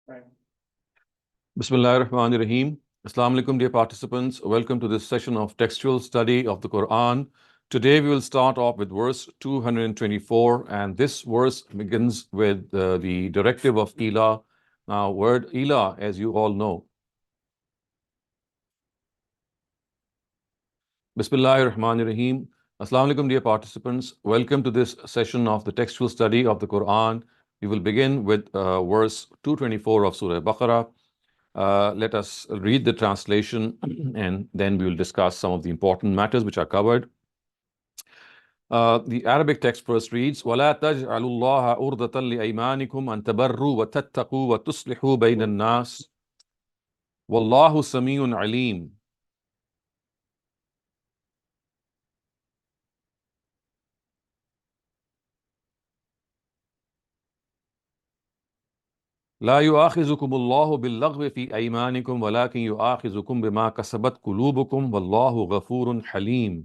Right. Bismillahirrahmanirrahim. Assalamu alaikum, dear participants. Welcome to this session of textual study of the Quran. Today we will start off with verse 224, and this verse begins with the directive of Ilah. Now, word Ilah, as you all know. Bismillahirrahmanirrahim. Assalamu alaikum, dear participants. Welcome to this session of the textual study of the Quran. We will begin with verse 224 of Surah Baqarah. Let us read the translation and then we will discuss some of the important matters which are covered. The Arabic text first reads, وَلَا تَجْعَلُوا اللَّهَ أُرْضَةً لِأَيْمَانِكُمْ أَن تَبَرُّوا وَتَتَّقُوا وَتُصْلِحُوا بَيْنَ النَّاسِ وَاللَّهُ سَمِيعٌ عَلِيمٌ. لا يؤاخذكم الله باللغو في أيمانكم ولكن يؤاخذكم بما كسبت قلوبكم والله غفور حليم.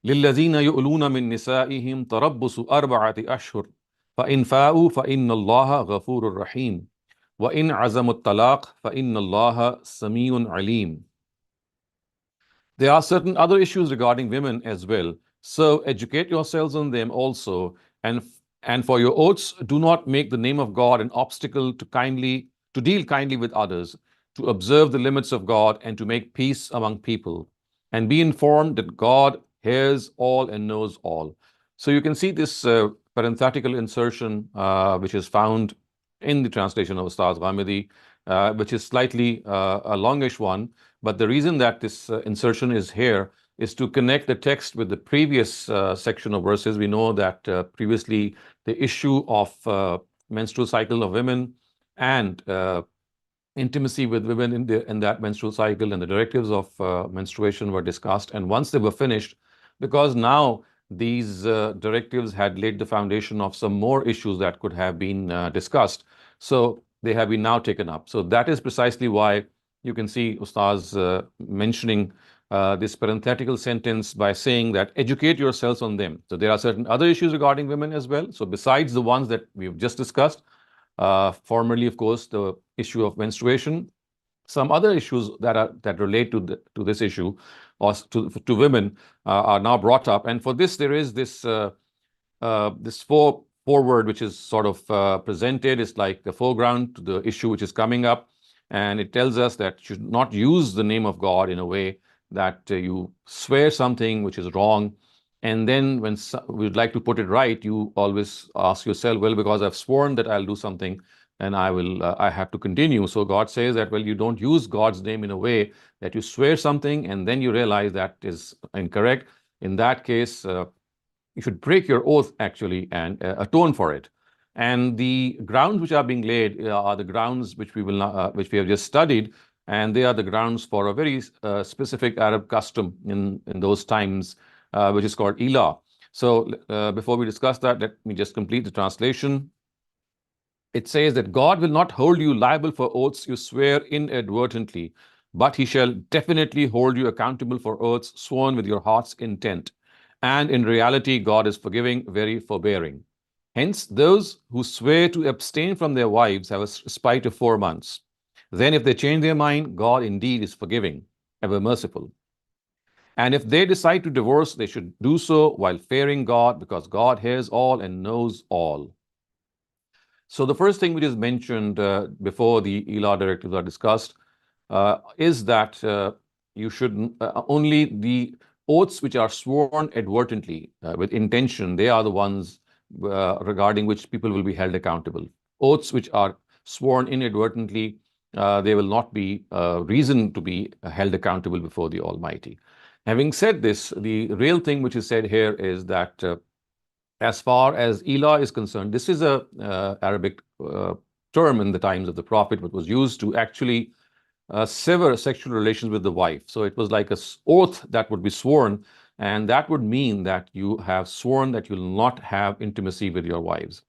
للذين يؤلون من نسائهم تربص 4 أشهر فإن فاءوا فإن الله غفور رحيم وإن عزموا الطلاق فإن الله سميع عليم. There are certain other issues regarding women as well, so educate yourselves on them also, and for your oaths, do not make the name of God an obstacle to deal kindly with others, to observe the limits of God, and to make peace among people. And be informed that God hears all and knows all. So you can see this parenthetical insertion, which is found in the translation of Ustaz Ghamidi, which is slightly a longish one. But the reason that this insertion is here is to connect the text with the previous section of verses. We know that previously the issue of menstrual cycle of women and intimacy with women in that menstrual cycle and the directives of menstruation were discussed. And once they were finished, because now these directives had laid the foundation of some more issues that could have been discussed, so they have been now taken up. So that is precisely why you can see Ustaz mentioning this parenthetical sentence by saying that educate yourselves on them. So there are certain other issues regarding women as well. So besides the ones that we've just discussed, formerly, of course, the issue of menstruation, some other issues that relate to this issue or to women are now brought up. And for this, there is this foreword which is sort of presented. It's like the foreground to the issue which is coming up. And it tells us that you should not use the name of God in a way that you swear something which is wrong. And then when we'd like to put it right, you always ask yourself, well, because I've sworn that I'll do something, and I have to continue. So God says that, well, you don't use God's name in a way that you swear something and then you realize that is incorrect. In that case, you should break your oath actually and atone for it. And the grounds which are being laid are the grounds which we have just studied, and they are the grounds for a very specific Arab custom in those times, which is called Ilah. So before we discuss that, let me just complete the translation. It says that God will not hold you liable for oaths you swear inadvertently, but he shall definitely hold you accountable for oaths sworn with your heart's intent. And in reality, God is forgiving, very forbearing. Hence, those who swear to abstain from their wives have a respite of 4 months. Then if they change their mind, God indeed is forgiving, ever merciful. And if they decide to divorce, they should do so while fearing God, because God hears all and knows all. So the first thing which is mentioned before the Ilah directives are discussed is that you should only the oaths which are sworn advertently with intention, they are the ones regarding which people will be held accountable. Oaths which are sworn inadvertently, they will not be reason to be held accountable before the Almighty. Having said this, the real thing which is said here is that as far as Ilah is concerned, this is a Arabic term in the times of the Prophet, which was used to actually sever sexual relations with the wife. So it was like an oath that would be sworn, and that would mean that you have sworn that you will not have intimacy with your wives.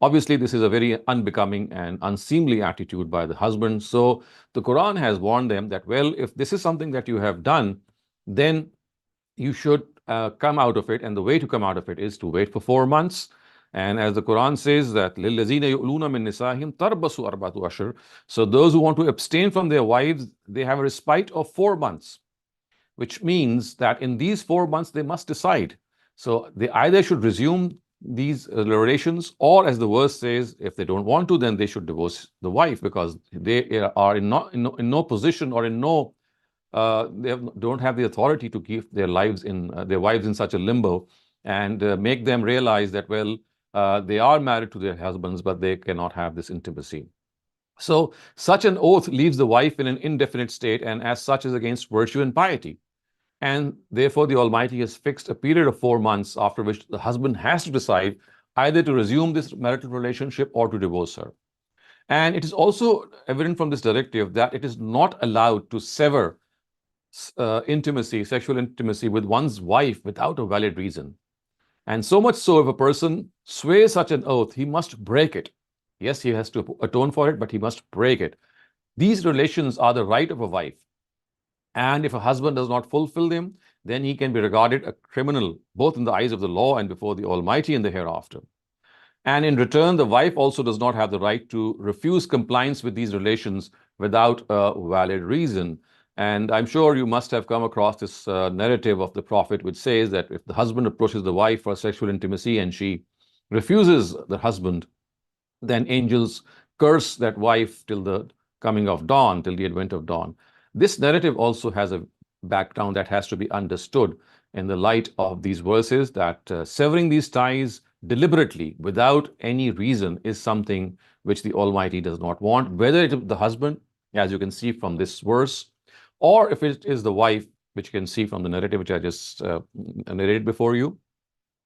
Obviously, this is a very unbecoming and unseemly attitude by the husband. So the Quran has warned them that, well, if this is something that you have done, then you should come out of it. And the way to come out of it is to wait for 4 months. And as the Quran says that لِلَّذِينَ يُؤْلُونَ مِن نِسَائِهِمْ تَرْبَصُوا أَرْبَعَةُ أَشْهُرٍ. So those who want to abstain from their wives, they have a respite of 4 months, which means that in these 4 months they must decide. So they either should resume these relations, or as the verse says, if they don't want to, then they should divorce the wife, because they are in no position, or in no don't have the authority to keep their lives in their wives in such a limbo, and make them realize that, well, they are married to their husbands, but they cannot have this intimacy. So such an oath leaves the wife in an indefinite state, and as such is against virtue and piety. And therefore, the Almighty has fixed a period of 4 months, after which the husband has to decide either to resume this marital relationship or to divorce her. And it is also evident from this directive that it is not allowed to sever sexual intimacy with one's wife without a valid reason. And so much so, if a person swears such an oath, he must break it. Yes, he has to atone for it, but he must break it. These relations are the right of a wife. And if a husband does not fulfill them, then he can be regarded a criminal, both in the eyes of the law and before the Almighty in the hereafter. And in return, the wife also does not have the right to refuse compliance with these relations without a valid reason. And I'm sure you must have come across this narrative of the Prophet, which says that if the husband approaches the wife for sexual intimacy and she refuses the husband, then angels curse that wife till the coming of dawn, till the advent of dawn. This narrative also has a background that has to be understood in the light of these verses, that severing these ties deliberately without any reason is something which the Almighty does not want, whether it is the husband, as you can see from this verse, or if it is the wife, which you can see from the narrative which I just narrated before you.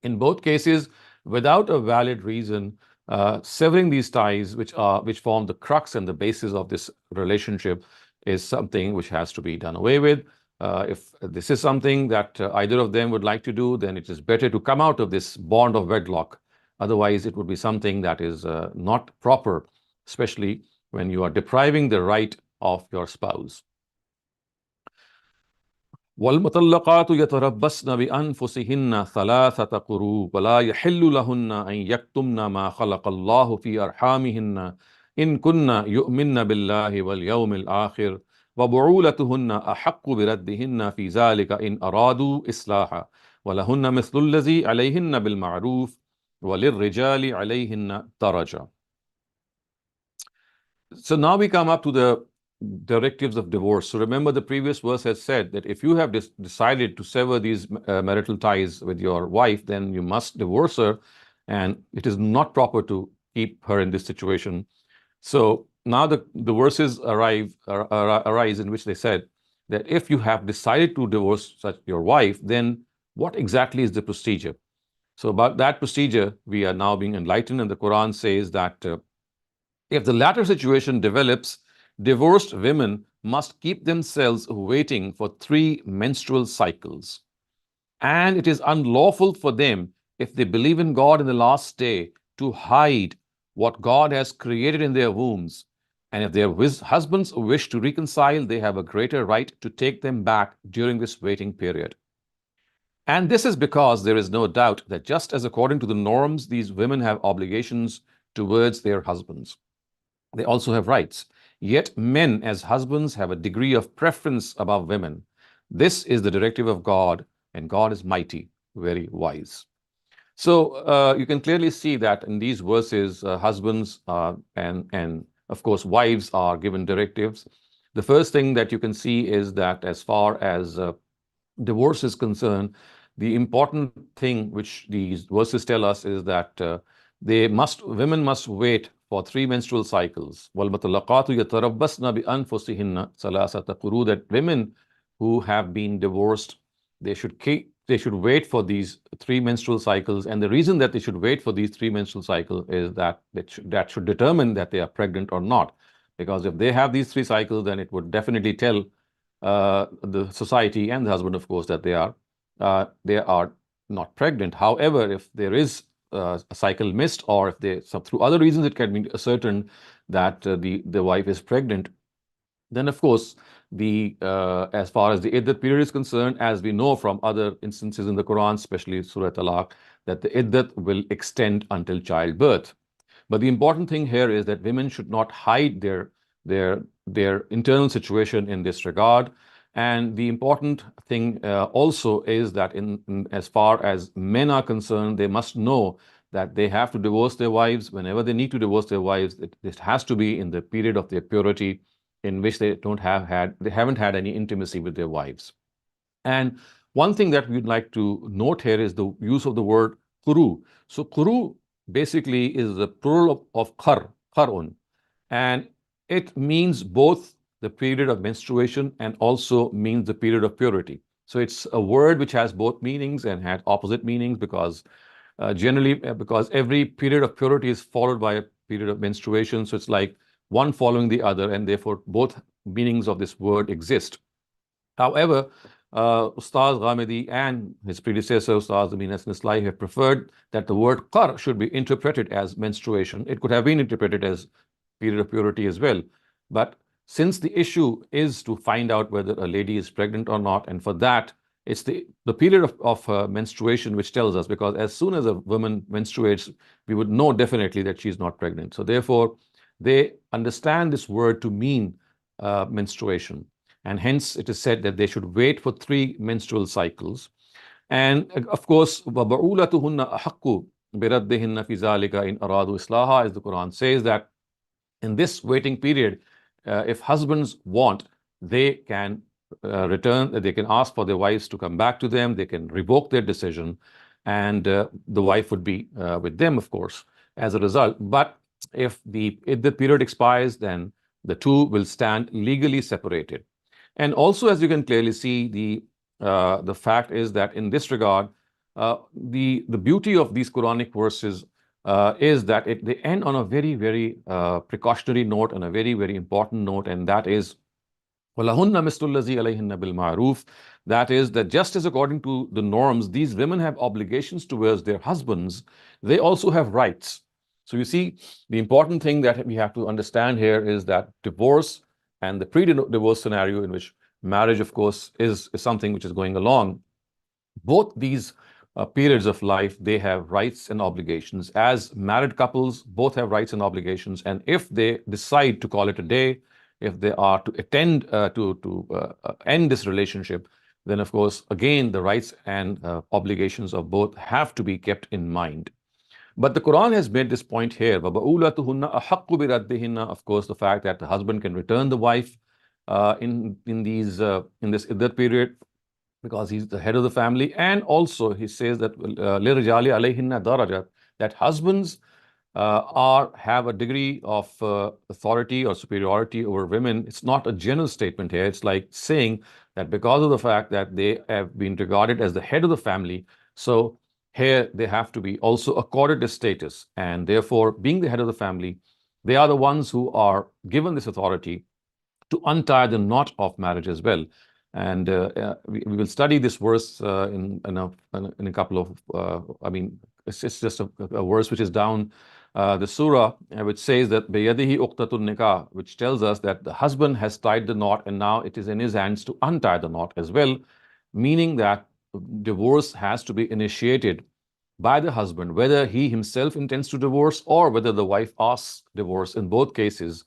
In both cases, without a valid reason, severing these ties, which form the crux and the basis of this relationship, is something which has to be done away with. If this is something that either of them would like to do, then it is better to come out of this bond of wedlock. Otherwise, it would be something that is not proper, especially when you are depriving the right of your spouse. وَالْمُطَلَّقَاتُ يَتَرَبَّصْنَ بِأَنفُسِهِنَّ ثَلَاثَةَ قُرُوءٍ وَلَا يَحِلُّ لَهُنَّ أَن يَكْتُمْنَ مَا خَلَقَ اللَّهُ فِي أَرْحَامِهِنَّ إِن كُنَّ يُؤْمِنَّ بِاللَّهِ وَالْيَوْمِ الْآخِرِ وَبُعُولَتُهُنَّ أَحَقُّ بِرَدِّهِنَّ فِي ذَلِكَ إِنْ أَرَادُوا إِصْلَاحًا وَلَهُنَّ مِثْلُ الَّذِي عَلَيْهِنَّ بِالْمَعْرُوفِ وَلِلرِّجَالِ عَلَيْهِنَّ دَرَجَةٌ. So now we come up to the directives of divorce. So remember, the previous verse has said that if you have decided to sever these marital ties with your wife, then you must divorce her, and it is not proper to keep her in this situation. So now the verses arise in which they said that if you have decided to divorce your wife, then what exactly is the procedure? So about that procedure, we are now being enlightened, and the Quran says that if the latter situation develops, divorced women must keep themselves waiting for 3 menstrual cycles. And it is unlawful for them, if they believe in God in the last day, to hide what God has created in their wombs. And if their husbands wish to reconcile, they have a greater right to take them back during this waiting period. And this is because there is no doubt that just as according to the norms, these women have obligations towards their husbands, they also have rights. Yet men as husbands have a degree of preference above women. This is the directive of God, and God is mighty, very wise. So you can clearly see that in these verses, husbands and of course wives are given directives. The first thing that you can see is that as far as divorce is concerned, the important thing which these verses tell us is that women must wait for 3 menstrual cycles. وَالْمُطَلَّقَاتُ يَتَرَبَّصْنَ بِأَنفُسِهِنَّ ثَلَاثَةَ قُرُوءٍ, that women who have been divorced, they should wait for these 3 menstrual cycles. And the reason that they should wait for these 3 menstrual cycles is that should determine that they are pregnant or not. Because if they have these 3 cycles, then it would definitely tell the society and the husband, of course, that they are not pregnant. However, if there is a cycle missed, or if through other reasons it can be ascertained that the wife is pregnant, then of course as far as the iddat period is concerned, as we know from other instances in the Quran, especially Surah Talaq, that the iddat will extend until childbirth. But the important thing here is that women should not hide their internal situation in this regard. And the important thing also is that as far as men are concerned, they must know that they have to divorce their wives whenever they need to divorce their wives. It has to be in the period of their purity, in which they haven't had any intimacy with their wives. And one thing that we'd like to note here is the use of the word quru. So quru basically is the plural of qar'un, and it means both the period of menstruation and also means the period of purity. So it's a word which has both meanings and had opposite meanings, because because every period of purity is followed by a period of menstruation. So it's like one following the other, and therefore both meanings of this word exist. However, Ustaz Ghamidi and his predecessor, Ustaz Amin Hassan Islahi, have preferred that the word qar should be interpreted as menstruation. It could have been interpreted as period of purity as well. But since the issue is to find out whether a lady is pregnant or not, and for that, it's the period of menstruation which tells us, because as soon as a woman menstruates, we would know definitely that she's not pregnant. So therefore, they understand this word to mean menstruation. And hence it is said that they should wait for 3 menstrual cycles. And of course, وَبَعُولَتُهُنَّ أَحَقُّ بِرَدِّهِنَّ فِي ذَلِكَ إِنْ أَرَادُوا إِصْلَاحًا, as the Quran says, that in this waiting period, if husbands want, they can they can ask for their wives to come back to them, they can revoke their decision, and the wife would be with them, of course, as a result. But if the period expires, then the two will stand legally separated. And also, as you can clearly see, the fact is that in this regard, the beauty of these Quranic verses is that they end on a very, very precautionary note, and a very, very important note, and that is وَلَهُنَّ مِثْلُ الَّذِي عَلَيْهِنَّ بِالْمَعْرُوفِ. That is, that just as according to the norms, these women have obligations towards their husbands, they also have rights. So you see, the important thing that we have to understand here is that divorce and the pre-divorce scenario, in which marriage, of course, is something which is going along, both these periods of life, they have rights and obligations. As married couples, both have rights and obligations. And if they decide to call it a day, if they are to end this relationship, then of course, again, the rights and obligations of both have to be kept in mind. But the Quran has made this point here, وَبَعُولَتُهُنَّ أَحَقُّ بِرَدِّهِنَّ. Of course, the fact that the husband can return the wife in this iddat period, because he's the head of the family. And also he says that لِرِجَالِ عَلَيْهِنَّ دَرَجَةٌ, that husbands have a degree of authority or superiority over women. It's not a general statement here. It's like saying that because of the fact that they have been regarded as the head of the family, so here they have to be also accorded this status. And therefore, being the head of the family, they are the ones who are given this authority to untie the knot of marriage as well. And we will study this verse in a couple of, it's just a verse which is down the surah, which says that بِيَدِهِ أُقْتَةُ النِّكَاحِ, which tells us that the husband has tied the knot, and now it is in his hands to untie the knot as well, meaning that divorce has to be initiated by the husband, whether he himself intends to divorce or whether the wife asks divorce. In both cases,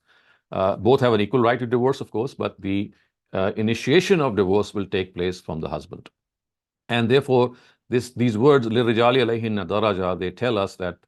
both have an equal right to divorce, of course, but the initiation of divorce will take place from the husband. And therefore, these words, لِلرِّجَالِ عَلَيْهِنَّ دَرَجَةٌ, they tell us that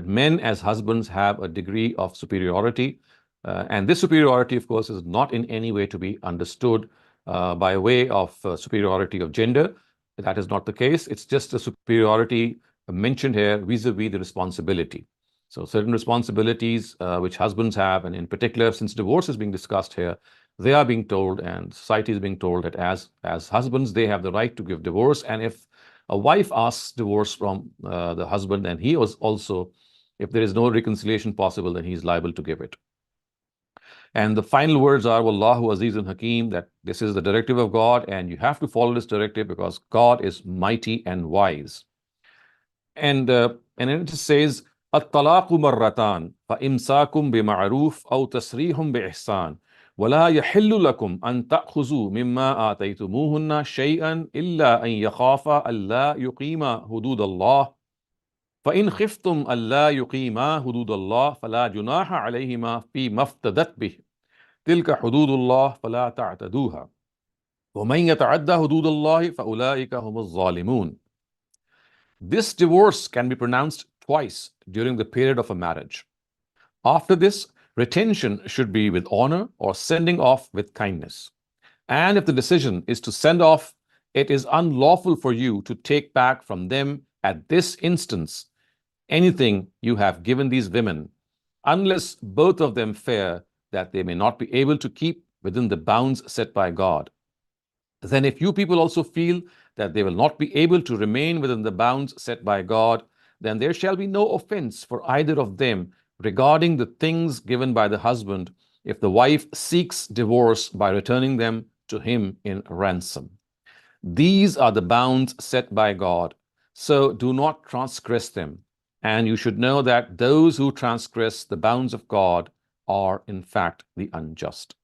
men as husbands have a degree of superiority. And this superiority, of course, is not in any way to be understood by way of superiority of gender. That is not the case. It's just a superiority mentioned here vis-a-vis the responsibility. So certain responsibilities which husbands have, and in particular, since divorce is being discussed here, they are being told, and society is being told, that as husbands, they have the right to give divorce. And if a wife asks divorce from the husband, then he was also, if there is no reconciliation possible, then he is liable to give it. And the final words are, Wallahu Azizun Hakim, that this is the directive of God, and you have to follow this directive because God is mighty and wise. And it says, At-talaqu marratan, fa imsakum bi ma'ruf aw tasrihum bi ihsan. وَلَا يَحِلُّ لَكُمْ أَن تَأْخُذُوا مِمَّا آتَيْتُمُوهُنَّ شَيْئًا إِلَّا أَن يَخَافَا أَلَّا يُقِيمَا حُدُودَ اللَّهِ فَإِنْ خِفْتُمْ أَلَّا يُقِيمَا حُدُودَ اللَّهِ فَلَا جُنَاحَ عَلَيْهِمَا فِيمَا افْتَدَتْ بِهِ تِلْكَ حُدُودُ اللَّهِ فَلَا تَعْتَدُوهَا وَمَنْ يَتَعَدَّ حُدُودَ اللَّهِ فَأُولَٰئِكَ هُمُ الظَّالِمُونَ. This divorce can be pronounced twice during the period of a marriage. After this, retention should be with honor or sending off with kindness. And if the decision is to send off, it is unlawful for you to take back from them at this instance anything you have given these women, unless both of them fear that they may not be able to keep within the bounds set by God. Then if you people also feel that they will not be able to remain within the bounds set by God, then there shall be no offense for either of them regarding the things given by the husband if the wife seeks divorce by returning them to him in ransom. These are the bounds set by God, so do not transgress them. And you should know that those who transgress the bounds of God are in fact the unjust.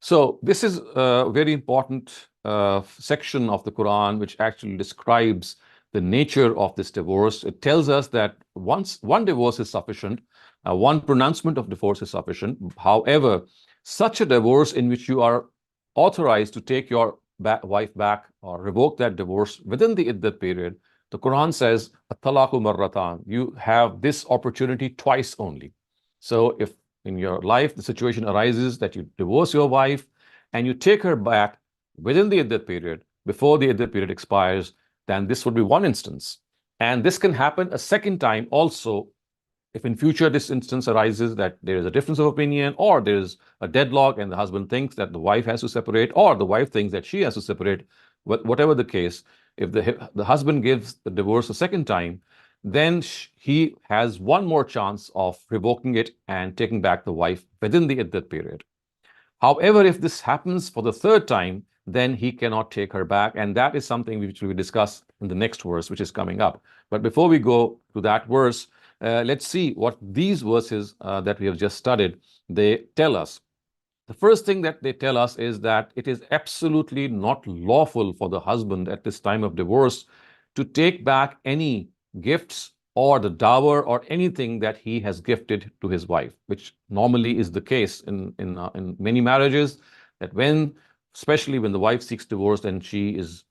So this is a very important section of the Quran which actually describes the nature of this divorce. It tells us that once one divorce is sufficient, one pronouncement of divorce is sufficient. However, such a divorce in which you are authorized to take your wife back or revoke that divorce within the iddat period, the Quran says, "At-talaqu marratan." You have this opportunity twice only. So if in your life the situation arises that you divorce your wife and you take her back within the iddat period, before the iddat period expires, then this would be one instance. And this can happen a second time also if in future this instance arises that there is a difference of opinion or there is a deadlock and the husband thinks that the wife has to separate or the wife thinks that she has to separate. Whatever the case, if the husband gives the divorce a second time, then he has one more chance of revoking it and taking back the wife within the iddat period. However, if this happens for the third time, then he cannot take her back, and that is something which we will discuss in the next verse, which is coming up. But before we go to that verse, let's see what these verses that we have just studied, they tell us. The first thing that they tell us is that it is absolutely not lawful for the husband at this time of divorce to take back any gifts or the dower or anything that he has gifted to his wife, which normally is the case in many marriages, that especially when the wife seeks divorce, then she is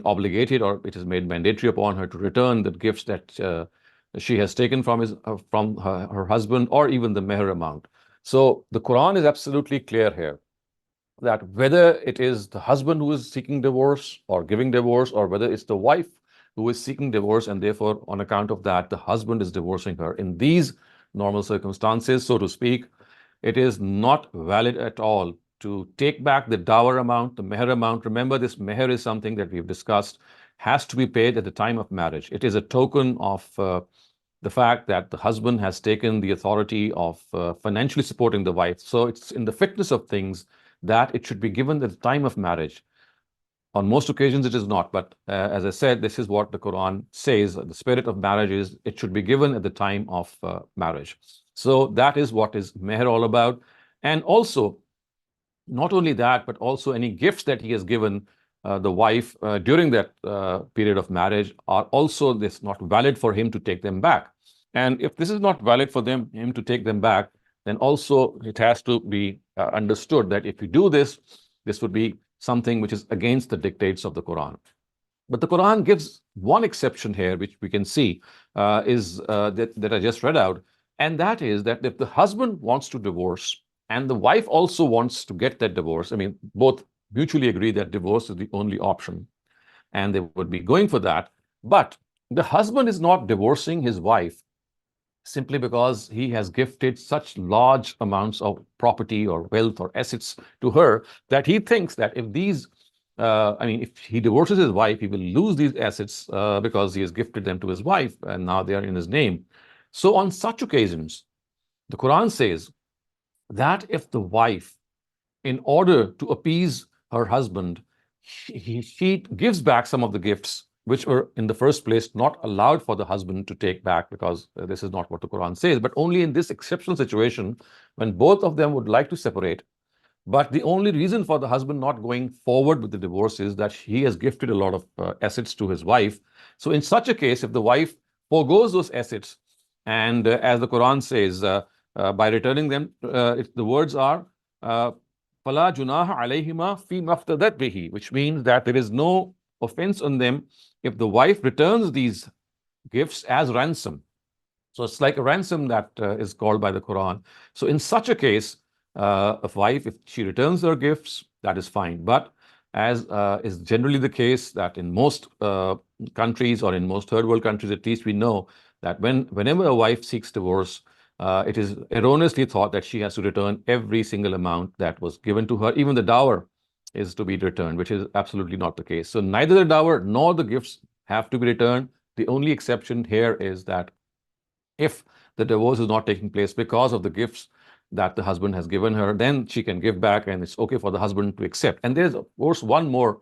obligated, or it is made mandatory upon her to return the gifts that she has taken from her husband, or even the meher amount. So the Quran is absolutely clear here that whether it is the husband who is seeking divorce or giving divorce, or whether it's the wife who is seeking divorce and therefore on account of that the husband is divorcing her, in these normal circumstances, so to speak, it is not valid at all to take back the dower amount, the meher amount. Remember, this meher is something that we've discussed, has to be paid at the time of marriage. It is a token of the fact that the husband has taken the authority of financially supporting the wife. So it's in the fitness of things that it should be given at the time of marriage. On most occasions, it is not. But as I said, this is what the Quran says. The spirit of marriage is it should be given at the time of marriage. So that is what is meher all about. And also, not only that, but also any gifts that he has given the wife during that period of marriage are also this not valid for him to take them back. And if this is not valid for him to take them back, then also it has to be understood that if you do this, this would be something which is against the dictates of the Quran. But the Quran gives one exception here, which we can see that I just read out, and that is that if the husband wants to divorce and the wife also wants to get that divorce, both mutually agree that divorce is the only option, and they would be going for that, but the husband is not divorcing his wife simply because he has gifted such large amounts of property or wealth or assets to her that he thinks that if he divorces his wife, he will lose these assets because he has gifted them to his wife and now they are in his name. So on such occasions, the Quran says that if the wife, in order to appease her husband, she gives back some of the gifts which were in the first place not allowed for the husband to take back, because this is not what the Quran says, but only in this exceptional situation when both of them would like to separate. But the only reason for the husband not going forward with the divorce is that he has gifted a lot of assets to his wife. So in such a case, if the wife forgoes those assets, and as the Quran says, by returning them, the words are فَلَا جُنَاهَ عَلَيْهِمَا فِي مَفْتَدَتْ بِهِ, which means that there is no offense on them if the wife returns these gifts as ransom. So it's like a ransom that is called by the Quran. So in such a case, a wife, if she returns her gifts, that is fine. But as is generally the case, that in most countries, or in most third world countries at least, we know that whenever a wife seeks divorce, it is erroneously thought that she has to return every single amount that was given to her. Even the dower is to be returned, which is absolutely not the case. So neither the dower nor the gifts have to be returned. The only exception here is that if the divorce is not taking place because of the gifts that the husband has given her, then she can give back, and it's okay for the husband to accept. And there's, of course, one more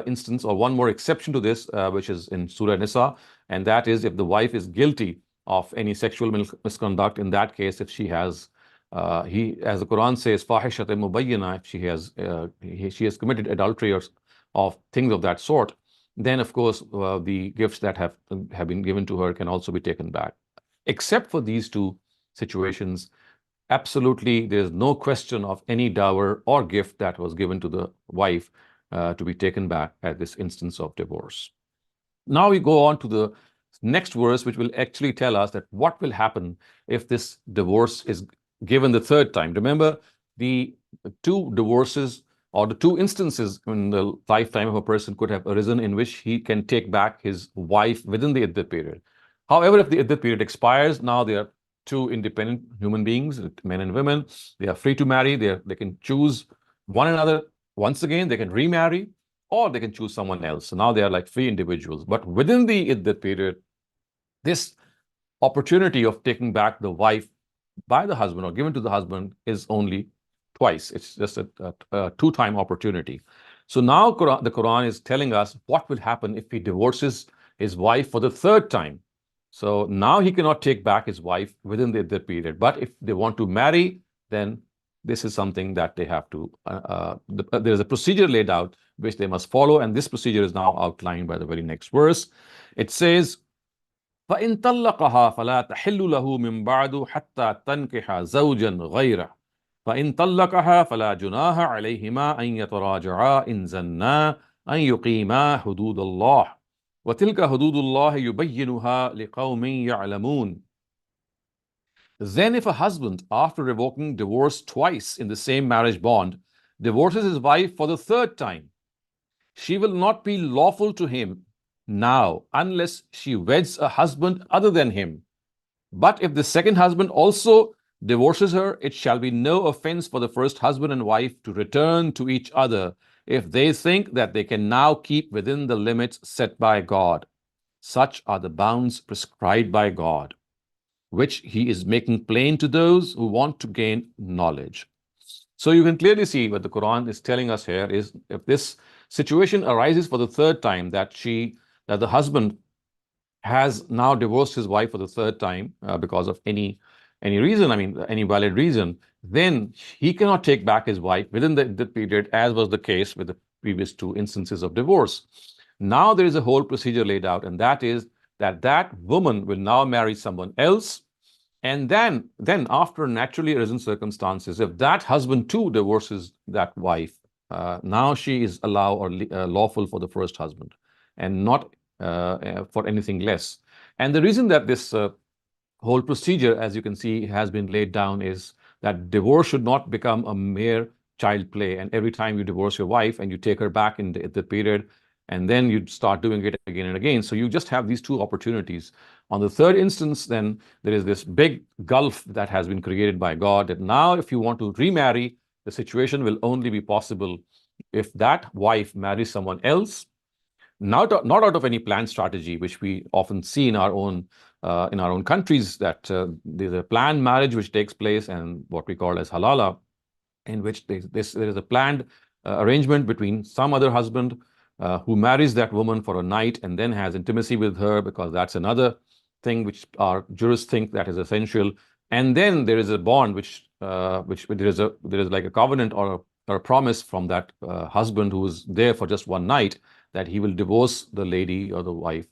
instance, or one more exception to this, which is in Surah Nisa, and that is if the wife is guilty of any sexual misconduct. In that case, if she has, as the Quran says, فَاحِشَةً مُبَيِّنَةً, if she has committed adultery or of things of that sort, then of course the gifts that have been given to her can also be taken back. Except for these two situations, absolutely there's no question of any dower or gift that was given to the wife to be taken back at this instance of divorce. Now we go on to the next verse, which will actually tell us that what will happen if this divorce is given the third time. Remember, the two divorces, or the two instances in the lifetime of a person, could have arisen in which he can take back his wife within the iddah period. However, if the iddah period expires, now they are two independent human beings, men and women. They are free to marry. They can choose one another once again. They can remarry, or they can choose someone else. So now they are like free individuals. But within the iddah period, this opportunity of taking back the wife by the husband or given to the husband is only twice. It's just a two-time opportunity. So now the Quran is telling us what will happen if he divorces his wife for the third time. So now he cannot take back his wife within the iddah period. But if they want to marry, then this is something that they have to, there's a procedure laid out which they must follow. And this procedure is now outlined by the very next verse. It says, فَإِن طَلَّقَهَا فَلَا تَحِلُّ لَهُ مِن بَعْدُ حَتَّى تَنْكِحَ زَوْجًا غَيْرَهُ فَإِن طَلَّقَهَا فَلَا جُنَاحَ عَلَيْهِمَا أَن يَتَرَاجَعَا إِن زَنَّا أَن يُقِيمَا حُدُودَ اللَّهِ وَتِلْكَ حُدُودُ اللَّهِ يُبَيِّنُهَا لِقَوْمٍ يَعْلَمُونَ. Then if a husband, after revoking divorce twice in the same marriage bond, divorces his wife for the third time, she will not be lawful to him now unless she weds a husband other than him. But if the second husband also divorces her, it shall be no offense for the first husband and wife to return to each other if they think that they can now keep within the limits set by God. Such are the bounds prescribed by God, which he is making plain to those who want to gain knowledge. So you can clearly see what the Quran is telling us here is, if this situation arises for the third time, that the husband has now divorced his wife for the third time because of any reason, any valid reason, then he cannot take back his wife within the period, as was the case with the previous two instances of divorce. Now there is a whole procedure laid out, and that is that woman will now marry someone else. And then after naturally arisen circumstances, if that husband too divorces that wife, now she is allowed or lawful for the first husband, and not for anything less. And the reason that this whole procedure, as you can see, has been laid down is that divorce should not become a mere child play. And every time you divorce your wife and you take her back in the period, and then you start doing it again and again. So you just have these two opportunities. On the third instance, then there is this big gulf that has been created by God, that now if you want to remarry, the situation will only be possible if that wife marries someone else, not out of any planned strategy, which we often see in our own countries, that there's a planned marriage which takes place, and what we call as halala, in which there is a planned arrangement between some other husband who marries that woman for a night and then has intimacy with her, because that's another thing which our jurists think that is essential. And then there is a bond which there is like a covenant or a promise from that husband who is there for just one night, that he will divorce the lady or the wife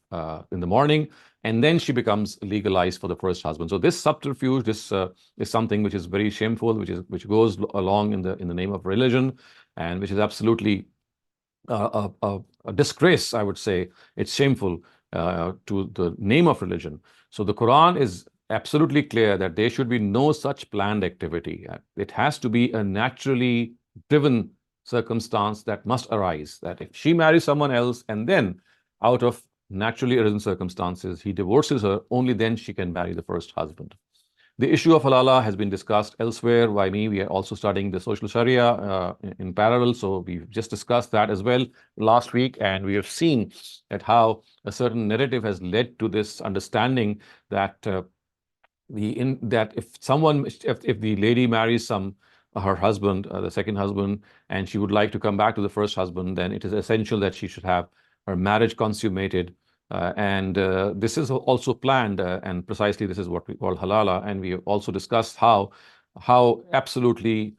in the morning, and then she becomes legalized for the first husband. So this subterfuge, this is something which is very shameful, which goes along in the name of religion, and which is absolutely a disgrace, I would say. It's shameful to the name of religion. So the Quran is absolutely clear that there should be no such planned activity. It has to be a naturally driven circumstance that must arise, that if she marries someone else and then out of naturally arisen circumstances he divorces her, only then she can marry the first husband. The issue of halala has been discussed elsewhere by me. We are also studying the social sharia in parallel, so we've just discussed that as well last week, and we have seen that how a certain narrative has led to this understanding that if the lady marries her husband, the second husband, and she would like to come back to the first husband, then it is essential that she should have her marriage consummated. And this is also planned, and precisely this is what we call halala. And we have also discussed how absolutely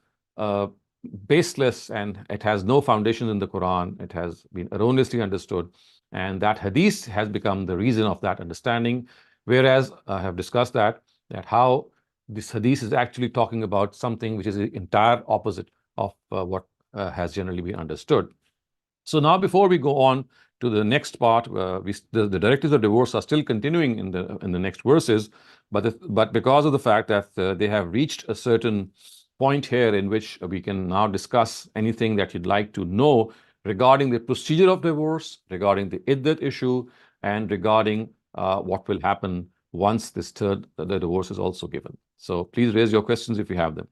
baseless, and it has no foundation in the Quran. It has been erroneously understood, and that hadith has become the reason of that understanding. Whereas I have discussed that how this hadith is actually talking about something which is the entire opposite of what has generally been understood. So now, before we go on to the next part, the directives of divorce are still continuing in the next verses, but because of the fact that they have reached a certain point here in which we can now discuss anything that you'd like to know regarding the procedure of divorce, regarding the iddat issue, and regarding what will happen once the divorce is also given. So please raise your questions if you have them.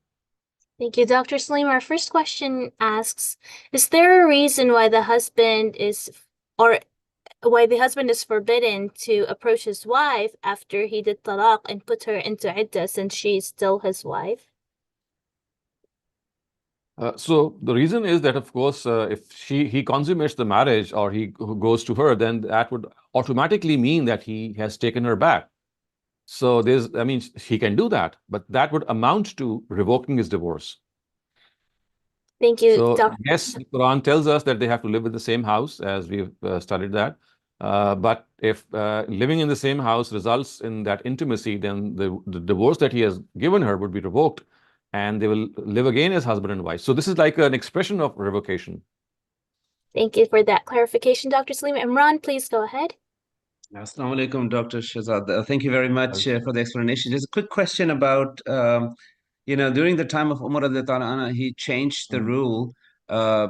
Thank you, Dr. Saleem. Our first question asks, is there a reason why the husband is forbidden to approach his wife after he did talaq and put her into iddah, since she's still his wife? So the reason is that, of course, if he consummates the marriage or he goes to her, then that would automatically mean that he has taken her back. So he can do that, but that would amount to revoking his divorce. Thank you, So Dr. yes, the Quran tells us that they have to live in the same house, as we've studied that. But if living in the same house results in that intimacy, then the divorce that he has given her would be revoked, and they will live again as husband and wife. So this is like an expression of revocation. Thank you for that clarification, Dr. Saleem. Imran, please go ahead. Assalamu alaikum, Dr. Shezad. Thank you very much for the explanation. Just a quick question about, during the time of Umar radiallahu anhu, he changed the rule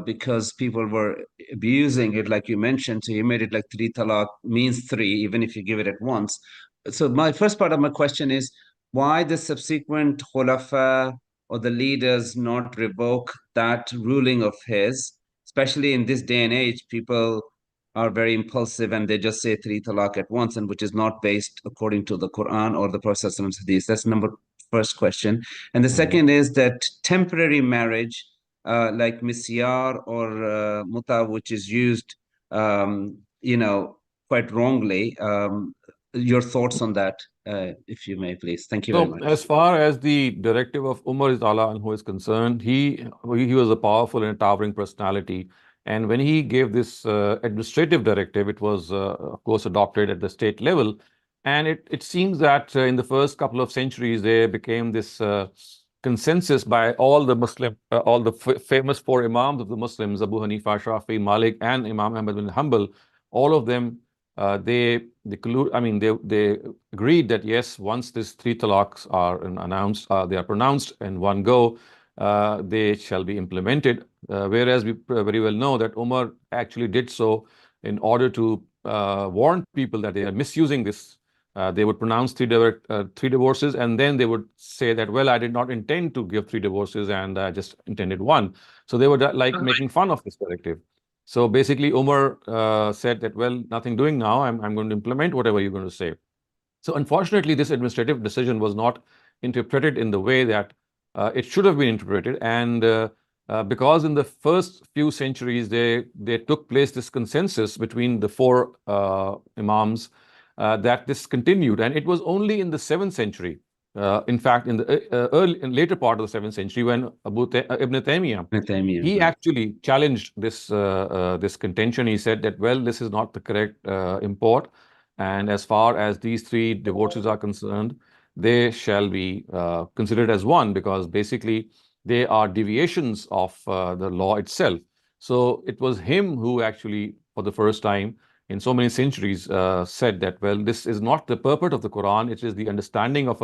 because people were abusing it, like you mentioned. So he made it like 3 talaq means 3, even if you give it at once. So my first part of my question is, why the subsequent khulafa or the leaders not revoke that ruling of his? Especially in this day and age, people are very impulsive and they just say 3 talaq at once, and which is not based according to the Quran or the Prophet's hadith. That's first question. And the second is that temporary marriage, like misyar or muta, which is used, quite wrongly. Your thoughts on that, if you may, please. Thank you very much. As far as the directive of Umar who is concerned, he was a powerful and towering personality. And when he gave this administrative directive, it was, of course, adopted at the state level. And it seems that in the first couple of centuries, there became this consensus by all the famous 4 Imams of the Muslims, Abu Hanifa, Shafi, Malik, and Imam Ahmad bin Hanbal. All of them, they agreed that yes, once these 3 talaqs are announced, they are pronounced in one go, they shall be implemented. Whereas we very well know that Umar actually did so in order to warn people that they are misusing this. They would pronounce 3 divorces, and then they would say that, well, I did not intend to give 3 divorces, and I just intended 1. So they were making fun of this directive. So basically, Umar said that, well, nothing doing now. I'm going to implement whatever you're going to say. So unfortunately, this administrative decision was not interpreted in the way that it should have been interpreted, and because in the first few centuries, they took place this consensus between the four imams that this continued. And it was only in the 7th century, in fact, in the later part of the 7th century, when Ibn Taymiyyah, he actually challenged this contention. He said that, well, this is not the correct import. And as far as these three divorces are concerned, they shall be considered as one, because basically they are deviations of the law itself. So it was him who actually, for the first time in so many centuries, said that, well, this is not the purport of the Quran, it is the understanding of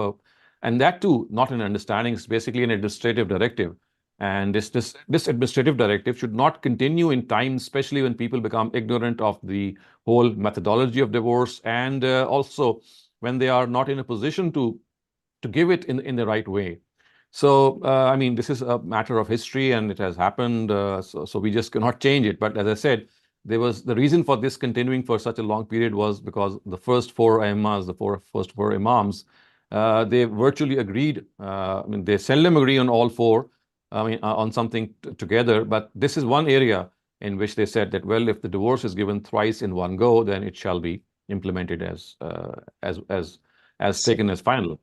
and that too, not an understanding, it's basically an administrative directive. And this administrative directive should not continue in time, especially when people become ignorant of the whole methodology of divorce, and also when they are not in a position to give it in the right way. So, I mean, this is a matter of history and it has happened, so we just cannot change it. But as I said, there was the reason for this continuing for such a long period was because the first four imams, first four imams, they virtually agreed. I mean, they seldom agree on all four, I mean, on something together. But this is one area in which they said that, well, if the divorce is given thrice in one go, then it shall be implemented as taken as final.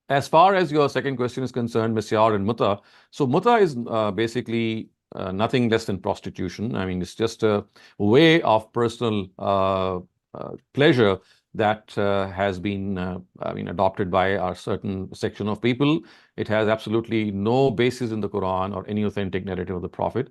As far as your second question is concerned, misyar and muta. So muta is basically nothing less than prostitution. I mean, it's just a way of personal pleasure that has been, adopted by a certain section of people. It has absolutely no basis in the Quran or any authentic narrative of the Prophet.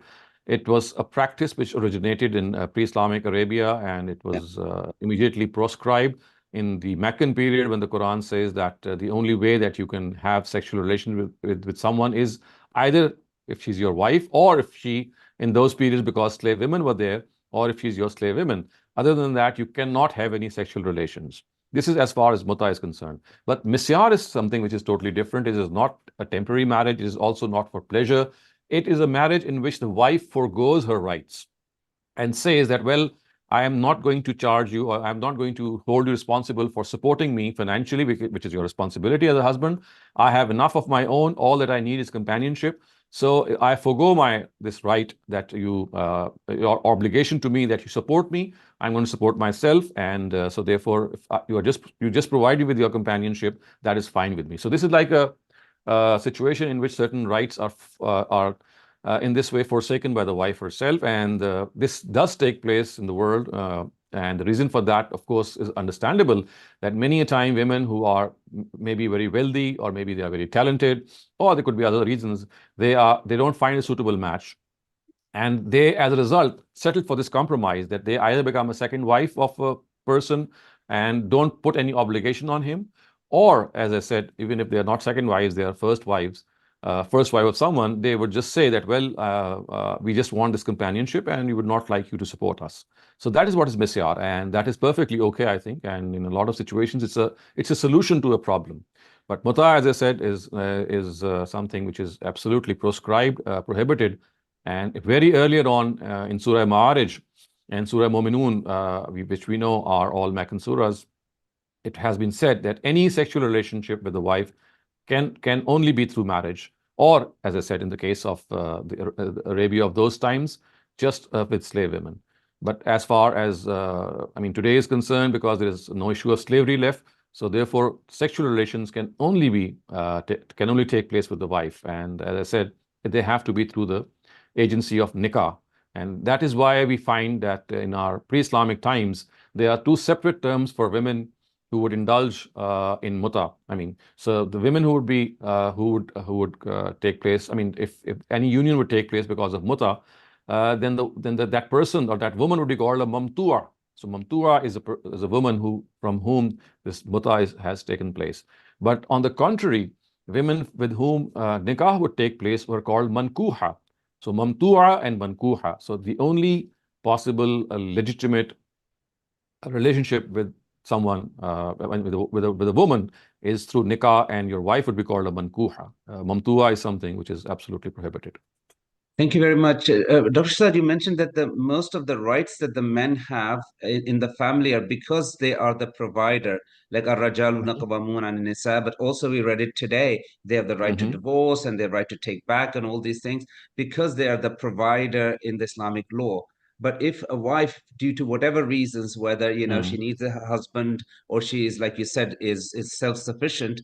It was a practice which originated in pre-Islamic Arabia, and it was immediately proscribed in the Meccan period, when the Quran says that the only way that you can have sexual relations with someone is either if she's your wife, or if she, in those periods, because slave women were there, or if she's your slave woman. Other than that, you cannot have any sexual relations. This is as far as muta is concerned. But misyar is something which is totally different. It is not a temporary marriage. It is also not for pleasure. It is a marriage in which the wife forgoes her rights and says that, well, I am not going to charge you, or I'm not going to hold you responsible for supporting me financially, which is your responsibility as a husband. I have enough of my own. All that I need is companionship. So I forgo this right that your obligation to me, that you support me. I'm going to support myself, and so therefore, if you just provide me with your companionship, that is fine with me. So this is like a situation in which certain rights are in this way forsaken by the wife herself, and this does take place in the world. And the reason for that, of course, is understandable, that many a time women who are maybe very wealthy, or maybe they are very talented, or there could be other reasons, they don't find a suitable match. And they, as a result, settle for this compromise, that they either become a second wife of a person and don't put any obligation on him, or, as I said, even if they are not second wives, they are first wives, first wife of someone, they would just say that, well, we just want this companionship and we would not like you to support us. So that is what is misyar, and that is perfectly okay, I think. And in a lot of situations, it's a solution to a problem. But muta, as I said, is something which is absolutely proscribed, prohibited. And very earlier on in Surah Ma'arij and Surah Mu'minun, which we know are all Meccan surahs, it has been said that any sexual relationship with the wife can only be through marriage, or, as I said, in the case of the Arabia of those times, just with slave women. But as far as today is concerned, because there is no issue of slavery left, so therefore sexual relations can only take place with the wife. And as I said, they have to be through the agency of nikah. And that is why we find that in our pre-Islamic times, there are two separate terms for women who would indulge in muta. So the women who would be who would take place. If any union would take place because of muta, then that person or that woman would be called a mamtua. So mamtua is a woman from whom this muta has taken place. But on the contrary, women with whom nikah would take place were called mankuha. So mamtua and mankuha. So the only possible legitimate relationship with someone, with a woman, is through nikah, and your wife would be called a mankuha. Mamtua is something which is absolutely prohibited. Thank you very much. Dr. Shezad, you mentioned that most of the rights that the men have in the family are because they are the provider, like ar-rajaluna qawwamun 'ala nisa, but also we read it today, they have the right to divorce and they have right to take back and all these things because they are the provider in the Islamic law. But if a wife, due to whatever reasons, whether she needs a husband or she is, like you said, is self-sufficient,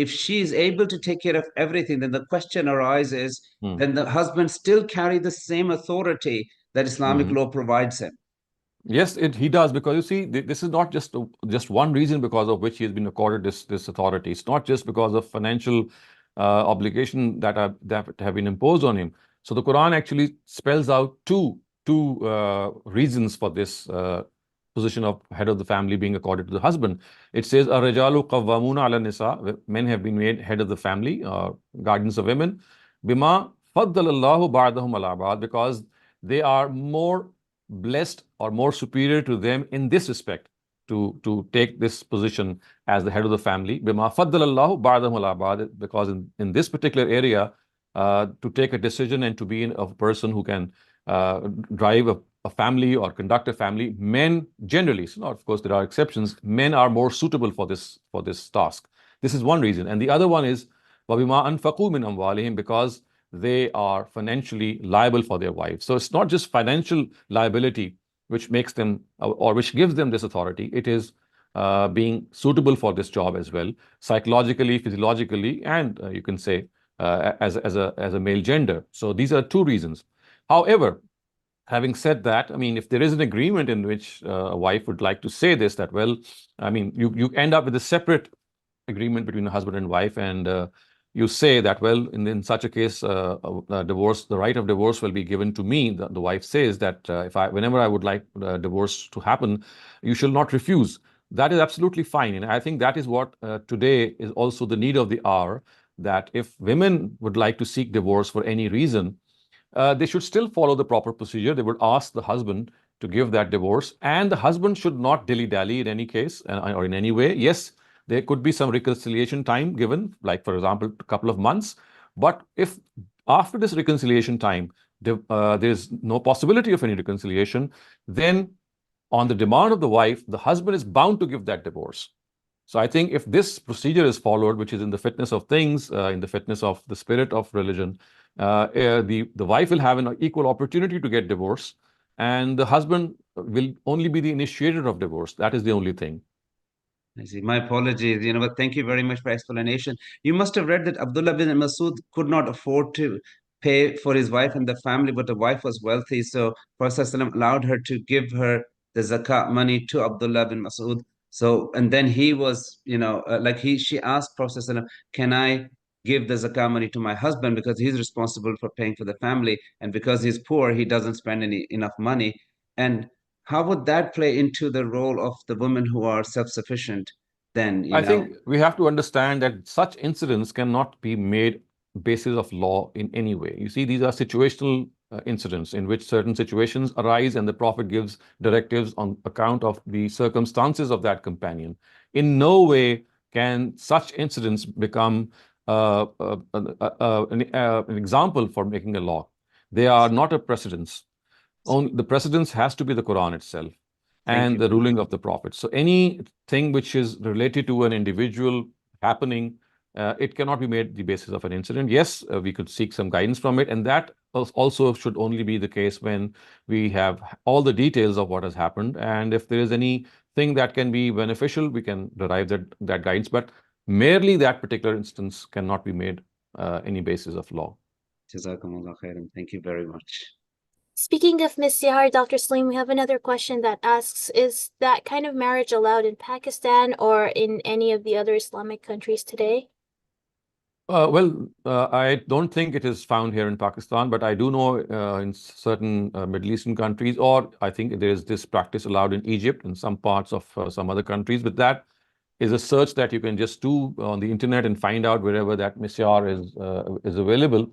if she is able to take care of everything, then the question arises, then the husband still carry the same authority that Islamic law provides him. Yes, he does, because you see, this is not just one reason because of which he has been accorded this authority. It's not just because of financial obligation that have been imposed on him. So the Quran actually spells out two reasons for this position of head of the family being accorded to the husband. It says, "Ar-rijalu qawwamuna 'ala nisa." Men have been made head of the family, guardians of women. Bima faddalallahu ba'dahum 'ala ba'd, because they are more blessed or more superior to them in this respect to take this position as the head of the family. Bima faddalallahu ba'dahum 'ala ba'd, because in this particular area, to take a decision and to be a person who can drive a family or conduct a family, men generally, so of course there are exceptions, men are more suitable for this task. This is one reason. And the other one is وَبِمَا أَنفَقُوا مِنْ أَمْوَالِهِمْ, because they are financially liable for their wives. So it's not just financial liability which makes them or which gives them this authority. It is being suitable for this job as well, psychologically, physiologically, and you can say as a male gender. So these are two reasons. However, having said that, I mean, if there is an agreement in which a wife would like to say this, that, well, I mean, you end up with a separate agreement between a husband and wife, and you say that, well, in such a case, divorce, the right of divorce will be given to me. The wife says that whenever I would like divorce to happen, you shall not refuse. That is absolutely fine. And I think that is what today is also the need of the hour, that if women would like to seek divorce for any reason, they should still follow the proper procedure. They would ask the husband to give that divorce, and the husband should not dilly-dally in any case or in any way. Yes, there could be some reconciliation time given, like, for example, a couple of months. But if after this reconciliation time, there's no possibility of any reconciliation, then on the demand of the wife, the husband is bound to give that divorce. So I think if this procedure is followed, which is in the fitness of things, in the fitness of the spirit of religion, the wife will have an equal opportunity to get divorce, and the husband will only be the initiator of divorce. That is the only thing. I see. My apologies, but thank you very much for explanation. You must have read that Abdullah bin Masud could not afford to pay for his wife and the family, but the wife was wealthy. So Prophet ﷺ allowed her to give her the zakat money to Abdullah bin Masud. So, and then he was, she asked Prophet ﷺ, can I give the zakat money to my husband, because he's responsible for paying for the family, and because he's poor, he doesn't spend enough money. And how would that play into the role of the women who are self-sufficient then, I think we have to understand that such incidents cannot be made basis of law in any way. You see, these are situational incidents in which certain situations arise and the Prophet gives directives on account of the circumstances of that companion. In no way can such incidents become an example for making a law. They are not a precedence. The precedence has to be the Quran itself and the ruling of the Prophet. So anything which is related to an individual happening, it cannot be made the basis of an incident. Yes, we could seek some guidance from it, and that also should only be the case when we have all the details of what has happened. And if there is anything that can be beneficial, we can derive that guidance. But merely that particular instance cannot be made any basis of law. Jazakumullah khairan. Thank you very much. Speaking of misyar, Dr. Saleem, we have another question that asks, is that kind of marriage allowed in Pakistan or in any of the other Islamic countries today? I don't think it is found here in Pakistan, but I do know in certain Middle Eastern countries, or I think there is this practice allowed in Egypt and some parts of some other countries. But that is a search that you can just do on the internet and find out wherever that misyar is available.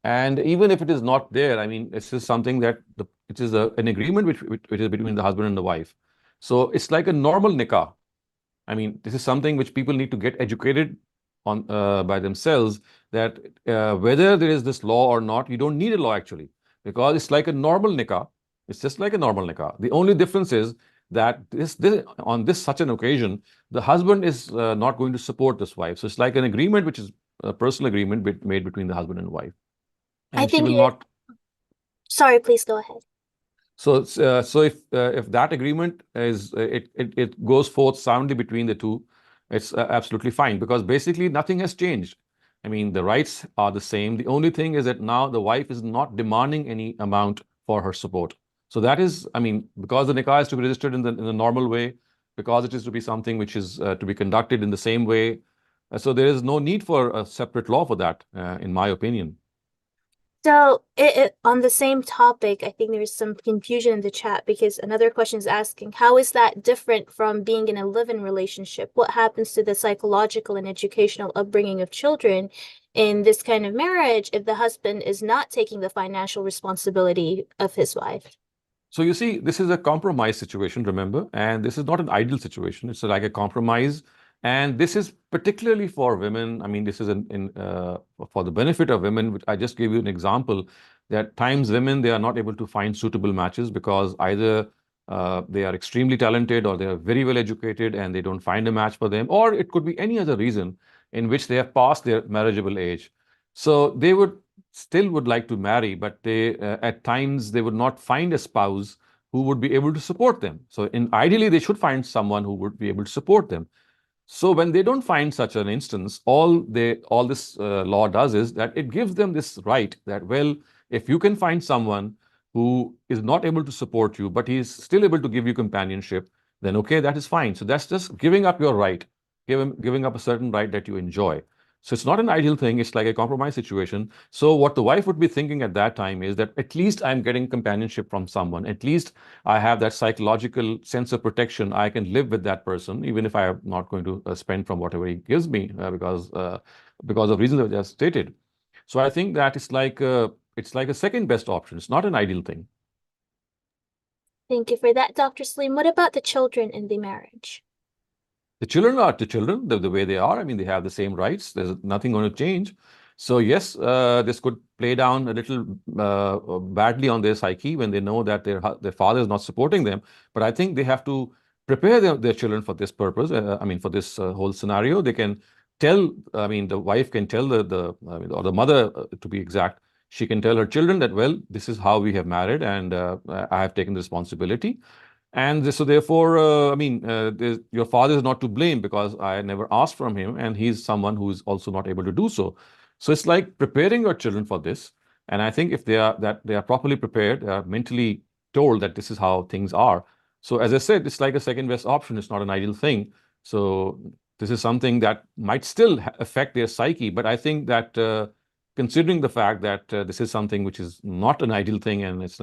And even if it is not there, I mean, this is something that it is an agreement which is between the husband and the wife. So it's like a normal nikah. I mean, this is something which people need to get educated on by themselves, that whether there is this law or not, you don't need a law actually, because it's like a normal nikah. It's just like a normal nikah. The only difference is that on this such an occasion, the husband is not going to support this wife. So it's like an agreement, which is a personal agreement made between the husband and wife, I and she think will it, not. sorry, please go ahead. So if that agreement is it goes forth soundly between the two, it's absolutely fine, because basically nothing has changed. I mean, the rights are the same. The only thing is that now the wife is not demanding any amount for her support. So that is, I mean, because the nikah is to be registered in the normal way, because it is to be something which is to be conducted in the same way. So there is no need for a separate law for that, in my opinion. So on the same topic, I think there's some confusion in the chat because another question is asking, how is that different from being in a live-in relationship? What happens to the psychological and educational upbringing of children in this kind of marriage if the husband is not taking the financial responsibility of his wife? So you see, this is a compromise situation, remember, and this is not an ideal situation. It's like a compromise, and this is particularly for women. I mean, this is for the benefit of women. Which I just gave you an example that times women, they are not able to find suitable matches because either they are extremely talented or they are very well educated and they don't find a match for them, or it could be any other reason in which they have passed their marriageable age. So they would like to marry, but they at times they would not find a spouse who would be able to support them. So ideally they should find someone who would be able to support them. So when they don't find such an instance, all this law does is that it gives them this right that, well, if you can find someone who is not able to support you, but he is still able to give you companionship, then okay, that is fine. So that's just giving up your right, giving up a certain right that you enjoy. So it's not an ideal thing. It's like a compromise situation. So what the wife would be thinking at that time is that at least I'm getting companionship from someone. At least I have that psychological sense of protection. I can live with that person, even if I am not going to spend from whatever he gives me because of reasons I just stated. So I think that it's like a second best option. It's not an ideal thing. Thank you for that, Dr. Saleem. What about the children in the marriage? The children are the children, the way they are. I mean, they have the same rights. There's nothing going to change. So yes, this could play down a little badly on their psyche when they know that their father is not supporting them. But I think they have to prepare their children for this purpose. I mean, for this whole scenario, they can tell. I mean, the wife can tell or the mother, to be exact, she can tell her children that, well, this is how we have married, and I have taken the responsibility. And so therefore, your father is not to blame because I never asked from him, and he's someone who is also not able to do so. So it's like preparing your children for this. And I think if they are properly prepared, they are mentally told that this is how things are. So as I said, it's like a second best option. It's not an ideal thing. So this is something that might still affect their psyche. But I think that considering the fact that this is something which is not an ideal thing, and it's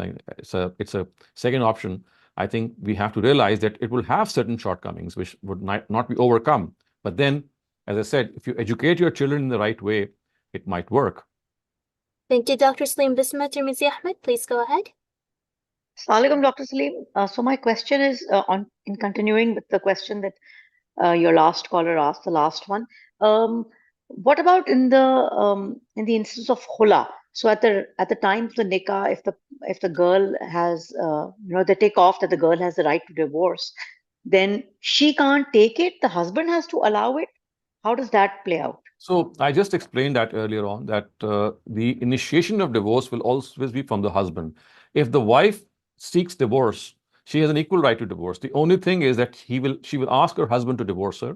a second option, I think we have to realize that it will have certain shortcomings which would not be overcome. But then, as I said, if you educate your children in the right way, it might work. Thank you, Dr. Saleem. Bismillah, Tirmizi Ahmed, please go ahead. Assalamualaikum, Dr. Saleem. So my question is in continuing with the question that your last caller asked, the last one. What about in the instance of khula? So at the time of the nikah, if the girl has they take off that the girl has the right to divorce, then she can't take it. The husband has to allow it. How does that play out? So I just explained that earlier on, that the initiation of divorce will always be from the husband. If the wife seeks divorce, she has an equal right to divorce. The only thing is that she will ask her husband to divorce her.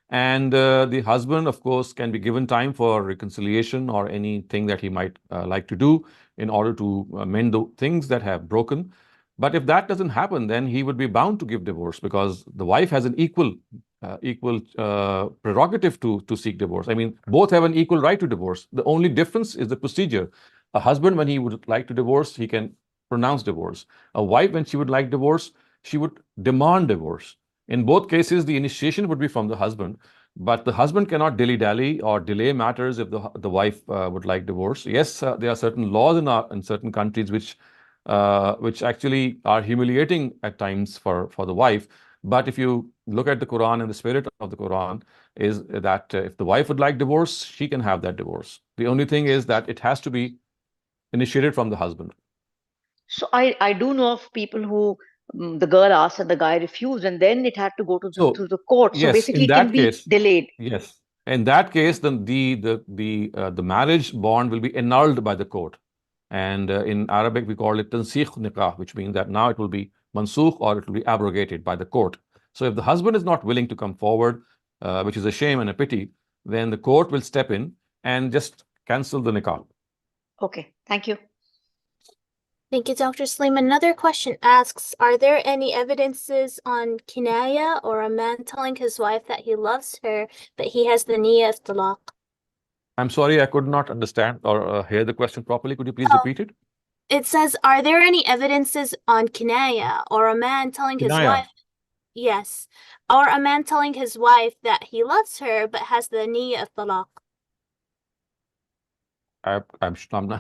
And the husband, of course, can be given time for reconciliation or anything that he might like to do in order to mend the things that have broken. But if that doesn't happen, then he would be bound to give divorce because the wife has an equal prerogative to seek divorce. I mean, both have an equal right to divorce. The only difference is the procedure. A husband, when he would like to divorce, he can pronounce divorce. A wife, when she would like divorce, she would demand divorce. In both cases, the initiation would be from the husband, but the husband cannot dilly-dally or delay matters if the wife would like divorce. Yes, there are certain laws in certain countries which actually are humiliating at times for the wife. But if you look at the Quran, and the spirit of the Quran is that if the wife would like divorce, she can have that divorce. The only thing is that it has to be initiated from the husband. So I do know of people who the girl asked and the guy refused, and then it had to go to So the court. So yes, basically, in it can that be case, delayed. yes, in that case, then the marriage bond will be annulled by the court. And in Arabic, we call it tansikh nikah, which means that now it will be mansukh, or it will be abrogated by the court. So if the husband is not willing to come forward, which is a shame and a pity, then the court will step in and just cancel the nikah. Okay, thank you. Thank you, Dr. Saleem. Another question asks, are there any evidences on kinaya, or a man telling his wife that he loves her, but he has the niyyah of talaq? I'm sorry, I could not understand or hear the question properly. Could you please Oh, repeat it? it says, are there any evidences on kinaya, or a man telling his Kinaya. wife, yes, or a man telling his wife that he loves her, but has the niyyah of talaq? I'm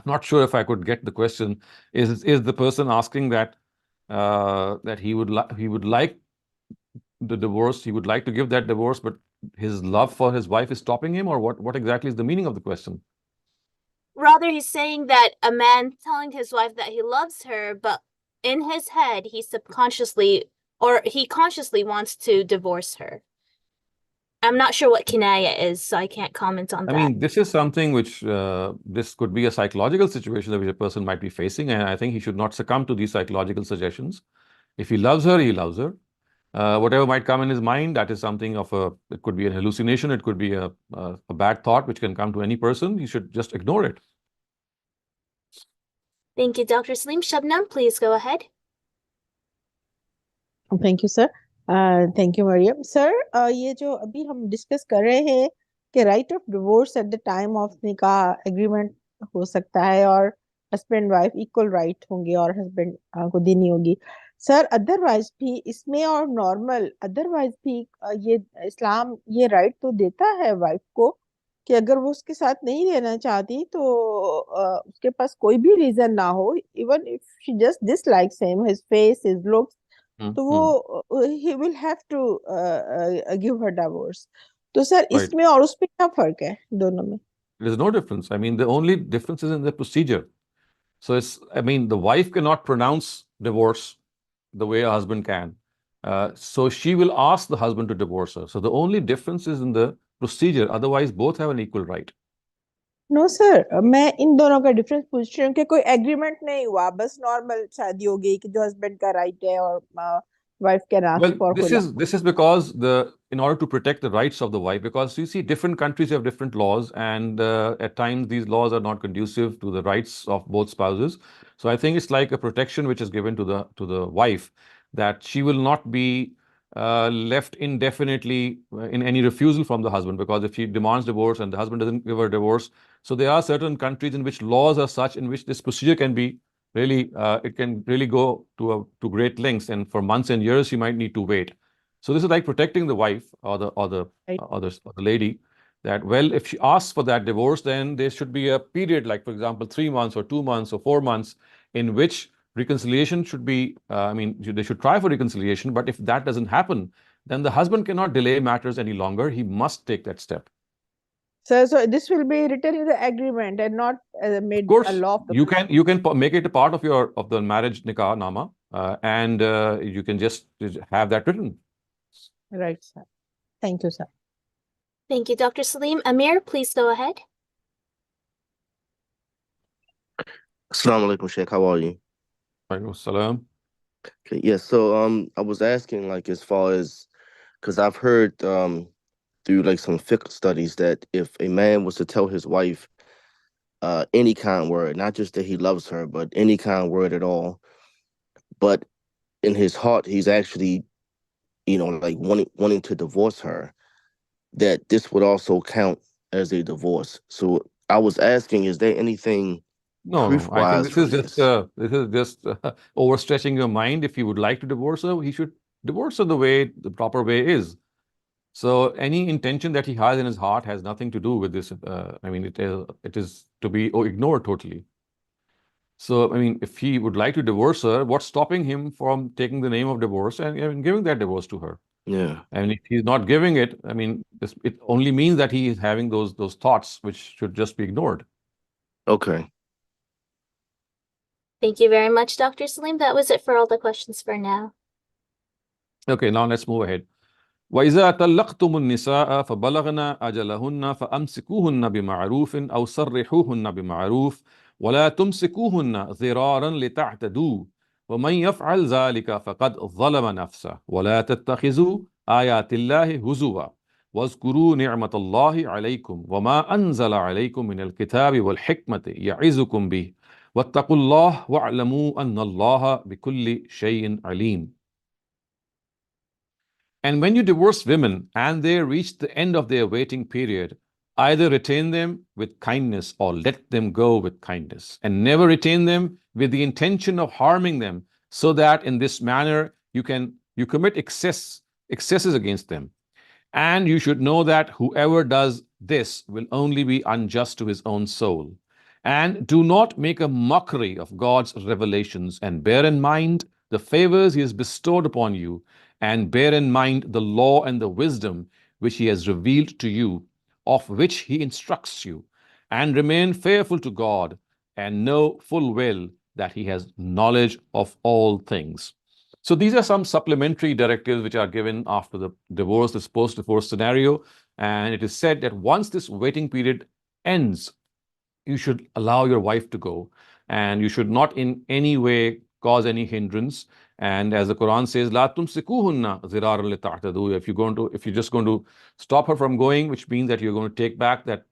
not sure if I could get the question. Is the person asking that that he would like the divorce, he would like to give that divorce, but his love for his wife is stopping him, or what exactly is the meaning of the question? Rather, he's saying that a man telling his wife that he loves her, but in his head, he subconsciously or he consciously wants to divorce her. I'm not sure what kinaya is, so I can't comment on I that. mean, this is something which this could be a psychological situation that which a person might be facing, and I think he should not succumb to these psychological suggestions. If he loves her, he loves her. Whatever might come in his mind, that is something of it could be an hallucination, it could be a bad thought which can come to any person. He should just ignore it. Thank you, Dr. Saleem. Shabnam, please go ahead. Thank you sir thank you Mariam sir ये जो अभी हम discuss कर रहे हैं कि right of divorce at the time of nikah agreement हो सकता है और हस्बैंड वाइफ इक्वल राइट होंगे और हस्बैंड को देनी होगी सर अदरवाइज भी इसमें और नॉर्मल अदरवाइज भी ये इस्लाम ये राइट तो देता है वाइफ को कि अगर वो उसके साथ नहीं रहना चाहती तो उसके पास कोई भी रीजन ना हो even if she just dislikes him his face his looks तो वो he will have to give her divorce. तो सर Right. इसमें और उसमें क्या फर्क है दोनों में? There's no difference. I mean, the only difference is in the procedure. So I mean, the wife cannot pronounce divorce the way a husband can. So she will ask the husband to divorce her. So the only difference is in the procedure. Otherwise, both have an equal right. No sir मैं इन दोनों का difference पूछ रही हूँ कि कोई agreement नहीं हुआ बस नॉर्मल शादी हो गई कि जो हस्बैंड का राइट है और wife can ask Well, for this is because in order to protect the rights of the wife, because you see different countries have different laws, and at times these laws are not conducive to the rights of both spouses. So I think it's like a protection which is given to the wife, that she will not be left indefinitely in any refusal from the husband, because if she demands divorce and the husband doesn't give her divorce, so there are certain countries in which laws are such in which this procedure can be really it can really go to great lengths, and for months and years she might need to wait. So this is like protecting the wife or the lady, that well, if she asks for that divorce, then there should be a period, like for example 3 months or 2 months or 4 months, in which reconciliation should be I mean, they should try for reconciliation. But if that doesn't happen, then the husband cannot delay matters any longer. He must take that step. So this will be written in the agreement and not made Of course, a law. you can make it a part of the marriage nikah nama, and you can just have that written. Right, sir. Thank you, sir. Thank you, Dr. Saleem. Amir, please go ahead. Assalamu alaikum, Sheikh. How are you? Alaikum salam. Okay, yes. So I was asking, like, as far as, because I've heard through like some fiqh studies that if a man was to tell his wife any kind word, not just that he loves her, but any kind word at all, but in his heart he's actually, like wanting to divorce her, that this would also count as a divorce. So I was asking, is there anything No, I think proof-wise this for is just overstretching your mind. If he would like to divorce her, he should divorce her the proper way is. So any intention that he has in his heart has nothing to do with this. I mean, it is to be ignored totally. So, I mean, if he would like to divorce her, what's stopping him from taking the name of divorce and giving that divorce to her? Yeah. And if he's not giving it, I mean, it only means that he is having those thoughts which should just be ignored. Okay. Thank you very much, Dr. Saleem. That was it for all the questions for now. Okay, now let's move ahead. وإذا طلقتم النساء فبلغن أجلهن فأمسكوهن بمعروف أو سرحوهن بمعروف ولا تمسكوهن ضرارا لتعتدوا ومن يفعل ذلك فقد ظلم نفسه ولا تتخذوا آيات الله هزوا واذكروا نعمة الله عليكم وما أنزل عليكم من الكتاب والحكمة يعظكم به واتقوا الله واعلموا أن الله بكل شيء عليم. And when you divorce women and they reach the end of their waiting period, either retain them with kindness or let them go with kindness, and never retain them with the intention of harming them, so that in this manner you commit excesses against them. And you should know that whoever does this will only be unjust to his own soul. And do not make a mockery of God's revelations, and bear in mind the favors he has bestowed upon you, and bear in mind the law and the wisdom which he has revealed to you, of which he instructs you, and remain faithful to God, and know full well that he has knowledge of all things. So these are some supplementary directives which are given after the divorce, this post-divorce scenario. And it is said that once this waiting period ends, you should allow your wife to go, and you should not in any way cause any hindrance. And as the Quran says, "La tumsikuhunna ziraran lita'tadu." If you're just going to stop her from going, which means that you're going to take back that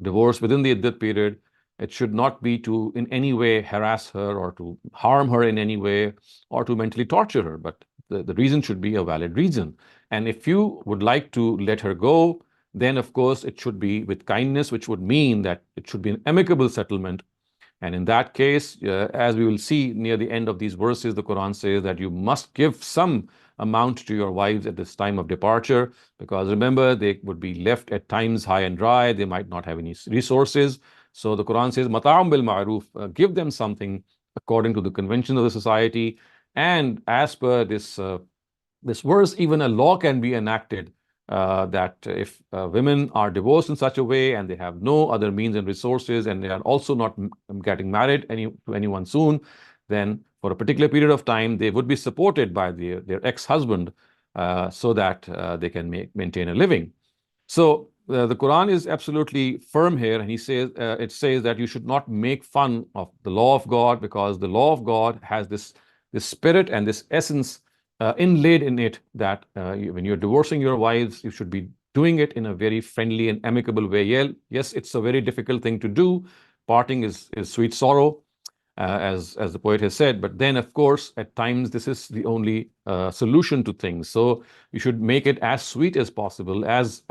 divorce within the iddat period, it should not be to in any way harass her or to harm her in any way or to mentally torture her, but the reason should be a valid reason. And if you would like to let her go, then of course it should be with kindness, which would mean that it should be an amicable settlement. And in that case, as we will see near the end of these verses, the Quran says that you must give some amount to your wives at this time of departure, because remember, they would be left at times high and dry. They might not have any resources. So the Quran says, "Mata'am bil ma'ruf," give them something according to the convention of the society. And as per this verse, even a law can be enacted that if women are divorced in such a way and they have no other means and resources, and they are also not getting married to anyone soon, then for a particular period of time, they would be supported by their ex-husband so that they can maintain a living. So the Quran is absolutely firm here, and it says that you should not make fun of the law of God, because the law of God has this spirit and this essence inlaid in it, that when you're divorcing your wives, you should be doing it in a very friendly and amicable way. Yes, it's a very difficult thing to do. Parting is sweet sorrow, as the poet has said. But then, of course, at times this is the only solution to things. So you should make it as sweet as possible, as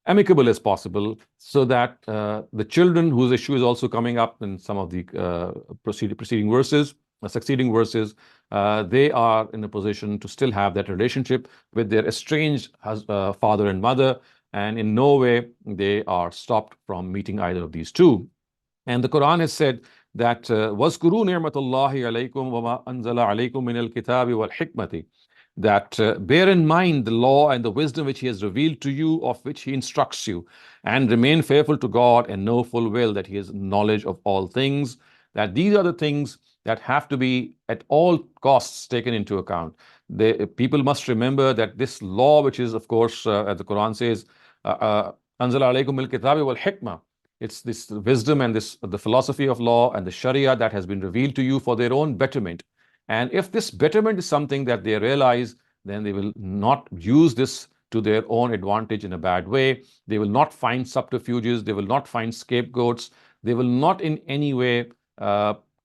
amicable as possible, so that the children, whose issue is also coming up in some of the succeeding verses, they are in a position to still have that relationship with their estranged father and mother, and in no way they are stopped from meeting either of these two. And the Quran has said that وَاذْكُرُوا نِعْمَةَ اللَّهِ عَلَيْكُمْ وَمَا أَنزَلَ عَلَيْكُم مِّنَ الْكِتَابِ وَالْحِكْمَةِ, that bear in mind the law and the wisdom which he has revealed to you, of which he instructs you, and remain faithful to God, and know full well that he has knowledge of all things. That these are the things that have to be at all costs taken into account. People must remember that this law, which is, of course, as the Quran says, أَنزَلَ عَلَيْكُمْ الْكِتَابِ وَالْحِكْمَةِ, it's this wisdom and the philosophy of law and the Sharia that has been revealed to you for their own betterment. And if this betterment is something that they realize, then they will not use this to their own advantage in a bad way. They will not find subterfuges. They will not find scapegoats. They will not in any way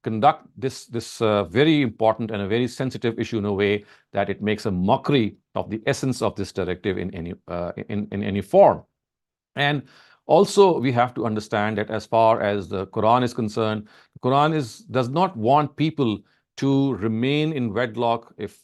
conduct this very important and a very sensitive issue in a way that it makes a mockery of the essence of this directive in any form. And also, we have to understand that as far as the Quran is concerned, the Quran does not want people to remain in wedlock if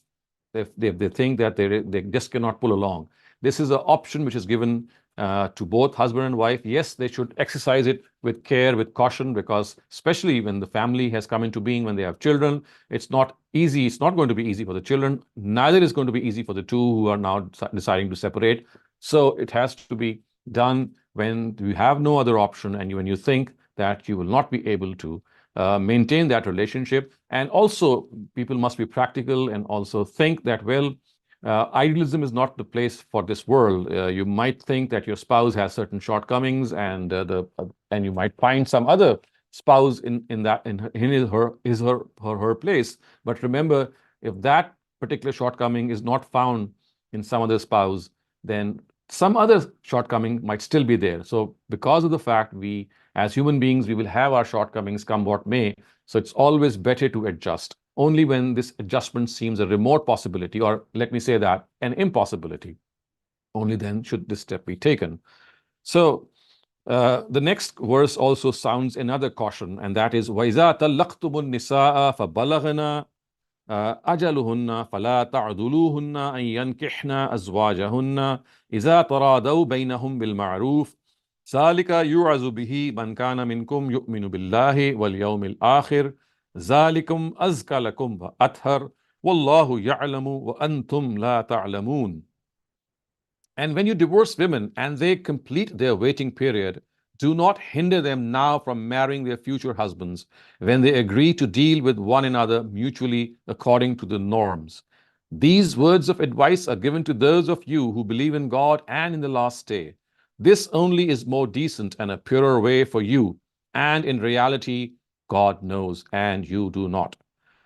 they think that they just cannot pull along. This is an option which is given to both husband and wife. Yes, they should exercise it with care, with caution, because especially when the family has come into being, when they have children, it's not easy. It's not going to be easy for the children. Neither is going to be easy for the two who are now deciding to separate. So it has to be done when you have no other option, and when you think that you will not be able to maintain that relationship. And also, people must be practical and also think that, well, idealism is not the place for this world. You might think that your spouse has certain shortcomings, and and you might find some other spouse in her place. But remember, if that particular shortcoming is not found in some other spouse, then some other shortcoming might still be there. So because of the fact we, as human beings, we will have our shortcomings come what may. So it's always better to adjust. Only when this adjustment seems a remote possibility, or let me say that, an impossibility, only then should this step be taken. So the next verse also sounds another caution, and that is وَإِذَا طَلَّقْتُمُ النِّسَاءَ فَبَلَغْنَ أَجَلُهُنَّ فَلَا تَعْضُلُوهُنَّ أَن يَنكِحْنَ أَزْوَاجَهُنَّ إِذَا تَرَاضَوْا بَيْنَهُم بِالْمَعْرُوفِ ذَلِكَ يُوعَظُ بِهِ مَنْ كَانَ مِنكُمْ يُؤْمِنُ بِاللَّهِ وَالْيَوْمِ الْآخِرِ ذَلِكُمْ أَزْكَى لَكُمْ وَأَطْهَرُ وَاللَّهُ يَعْلَمُ وَأَنْتُمْ لَا تَعْلَمُونَ. And when you divorce women and they complete their waiting period, do not hinder them now from marrying their future husbands when they agree to deal with one another mutually according to the norms. These words of advice are given to those of you who believe in God and in the last day. This only is more decent and a purer way for you, and in reality, God knows and you do not.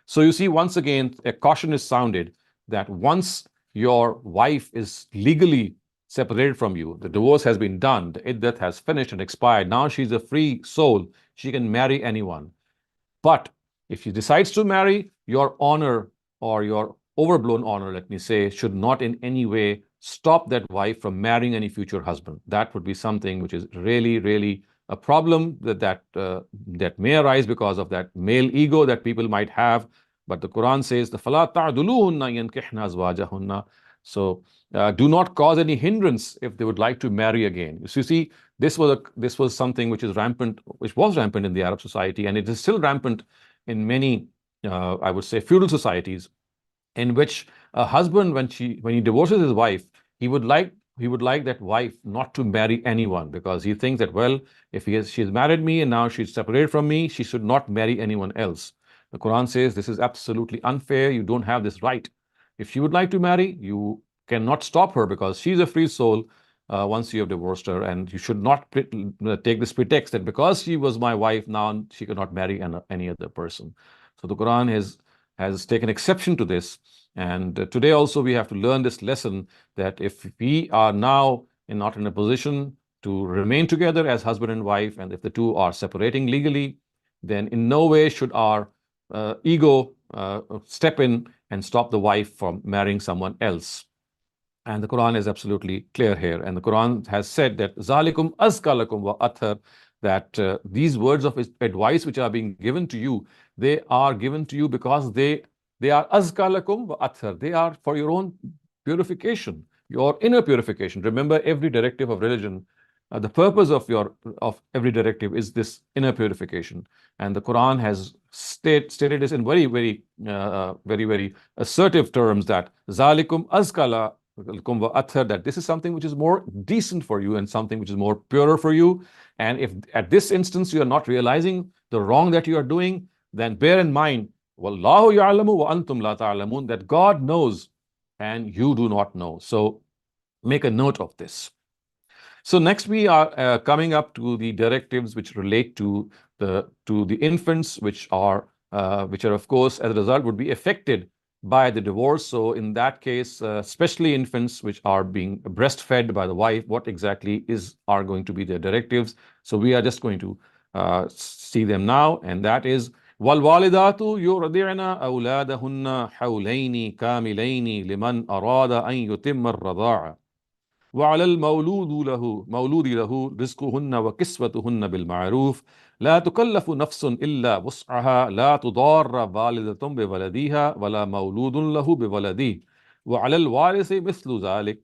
So you see, once again, a caution is sounded that once your wife is legally separated from you, the divorce has been done, the iddat has finished and expired, now she's a free soul, she can marry anyone. But if she decides to marry, your honor, or your overblown honor, let me say, should not in any way stop that wife from marrying any future husband. That would be something which is really, really a problem that may arise because of that male ego that people might have. But the Quran says, the فَلَا تَعْدُلُوهُنَّ يَنْكِحْنَ أَزْوَاجَهُنَّ. So do not cause any hindrance if they would like to marry again. So you see, this was something which was rampant in the Arab society, and it is still rampant in many, I would say, feudal societies, in which a husband, when he divorces his wife, he would like that wife not to marry anyone, because he thinks that, well, if she's married me and now she's separated from me, she should not marry anyone else. The Quran says this is absolutely unfair. You don't have this right. If she would like to marry, you cannot stop her, because she's a free soul once you have divorced her, and you should not take this pretext that because she was my wife, now she cannot marry any other person. So the Quran has taken exception to this. And today also we have to learn this lesson, that if we are now not in a position to remain together as husband and wife, and if the two are separating legally, then in no way should our ego step in and stop the wife from marrying someone else. And the Quran is absolutely clear here. And the Quran has said that Zalikum azka lakum wa athar, that these words of advice which are being given to you, they are given to you because they are azka lakum wa athar. They are for your own purification, your inner purification. Remember, every directive of religion, the purpose of every directive is this inner purification. And the Quran has stated this in very, very, very assertive terms, that Zalikum azka that this is something which is more decent for you and something which is more purer for you. And if at this instance you are not realizing the wrong that you are doing, then bear in mind, Wallahu ya'lamu wa antum la ta'lamun, that God knows and you do not know. So make a note of this. So next we are coming up to the directives which relate to the infants, which are of course as a result would be affected by the divorce. So in that case, especially infants which are being breastfed by the wife, what exactly are going to be their directives? So we are just going to see them now, and that is وَالْوَالِدَاتُ يُرْضِعْنَ أَوْلَادَهُنَّ حَوْلَيْنِ كَامِلَيْنِ لِمَنْ أَرَادَ أَنْ يُتِمَّ الرَّضَاعَ وعلى مولود له رزقهن وكسوتهن بالمعروف لا تكلف نفس إلا وسعها لا تضار والدة بولدها ولا مولود له بولده وعلى الوارث مثل ذلك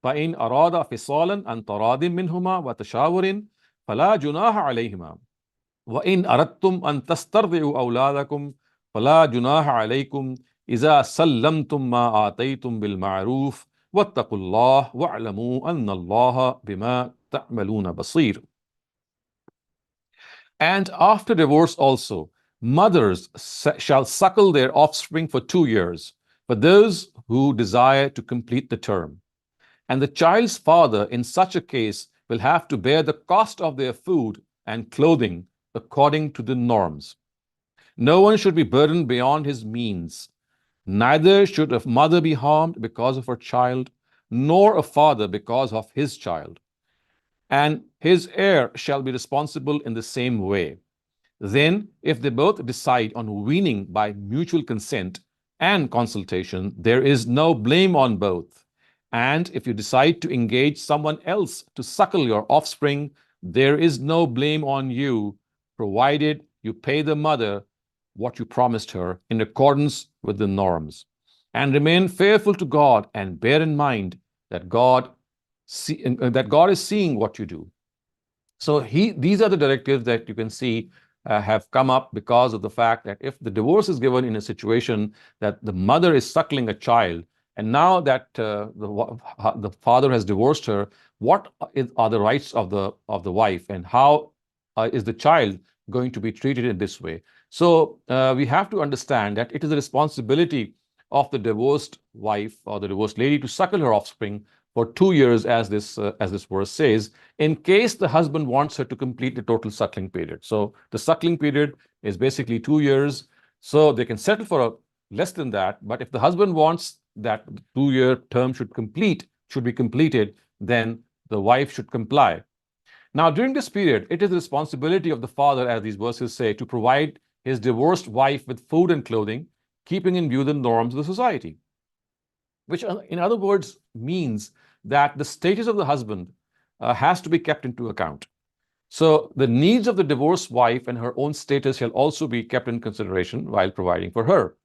فإن أرادا فصالا عن تراض منهما وتشاور فلا جناح عليهما وإن أردتم أن تسترضعوا أولادكم فلا جناح عليكم إذا سلمتم ما آتيتم بالمعروف واتقوا الله واعلموا أن الله بما تعملون بصير. And after divorce also, mothers shall suckle their offspring for 2 years, for those who desire to complete the term. And the child's father in such a case will have to bear the cost of their food and clothing according to the norms. No one should be burdened beyond his means. Neither should a mother be harmed because of her child, nor a father because of his child. And his heir shall be responsible in the same way. Then, if they both decide on weaning by mutual consent and consultation, there is no blame on both. And if you decide to engage someone else to suckle your offspring, there is no blame on you, provided you pay the mother what you promised her in accordance with the norms. And remain faithful to God, and bear in mind that God is seeing what you do. So these are the directives that you can see have come up because of the fact that if the divorce is given in a situation that the mother is suckling a child, and now that the father has divorced her, what are the rights of the wife, and how is the child going to be treated in this way? So we have to understand that it is the responsibility of the divorced wife or the divorced lady to suckle her offspring for 2 years, as this verse says, in case the husband wants her to complete the total suckling period. So the suckling period is basically 2 years. So they can settle for less than that. But if the husband wants that 2-year term should be completed, then the wife should comply. Now, during this period, it is the responsibility of the father, as these verses say, to provide his divorced wife with food and clothing, keeping in view the norms of the society, which in other words means that the status of the husband has to be kept into account. So the needs of the divorced wife and her own status shall also be kept in consideration while providing for her.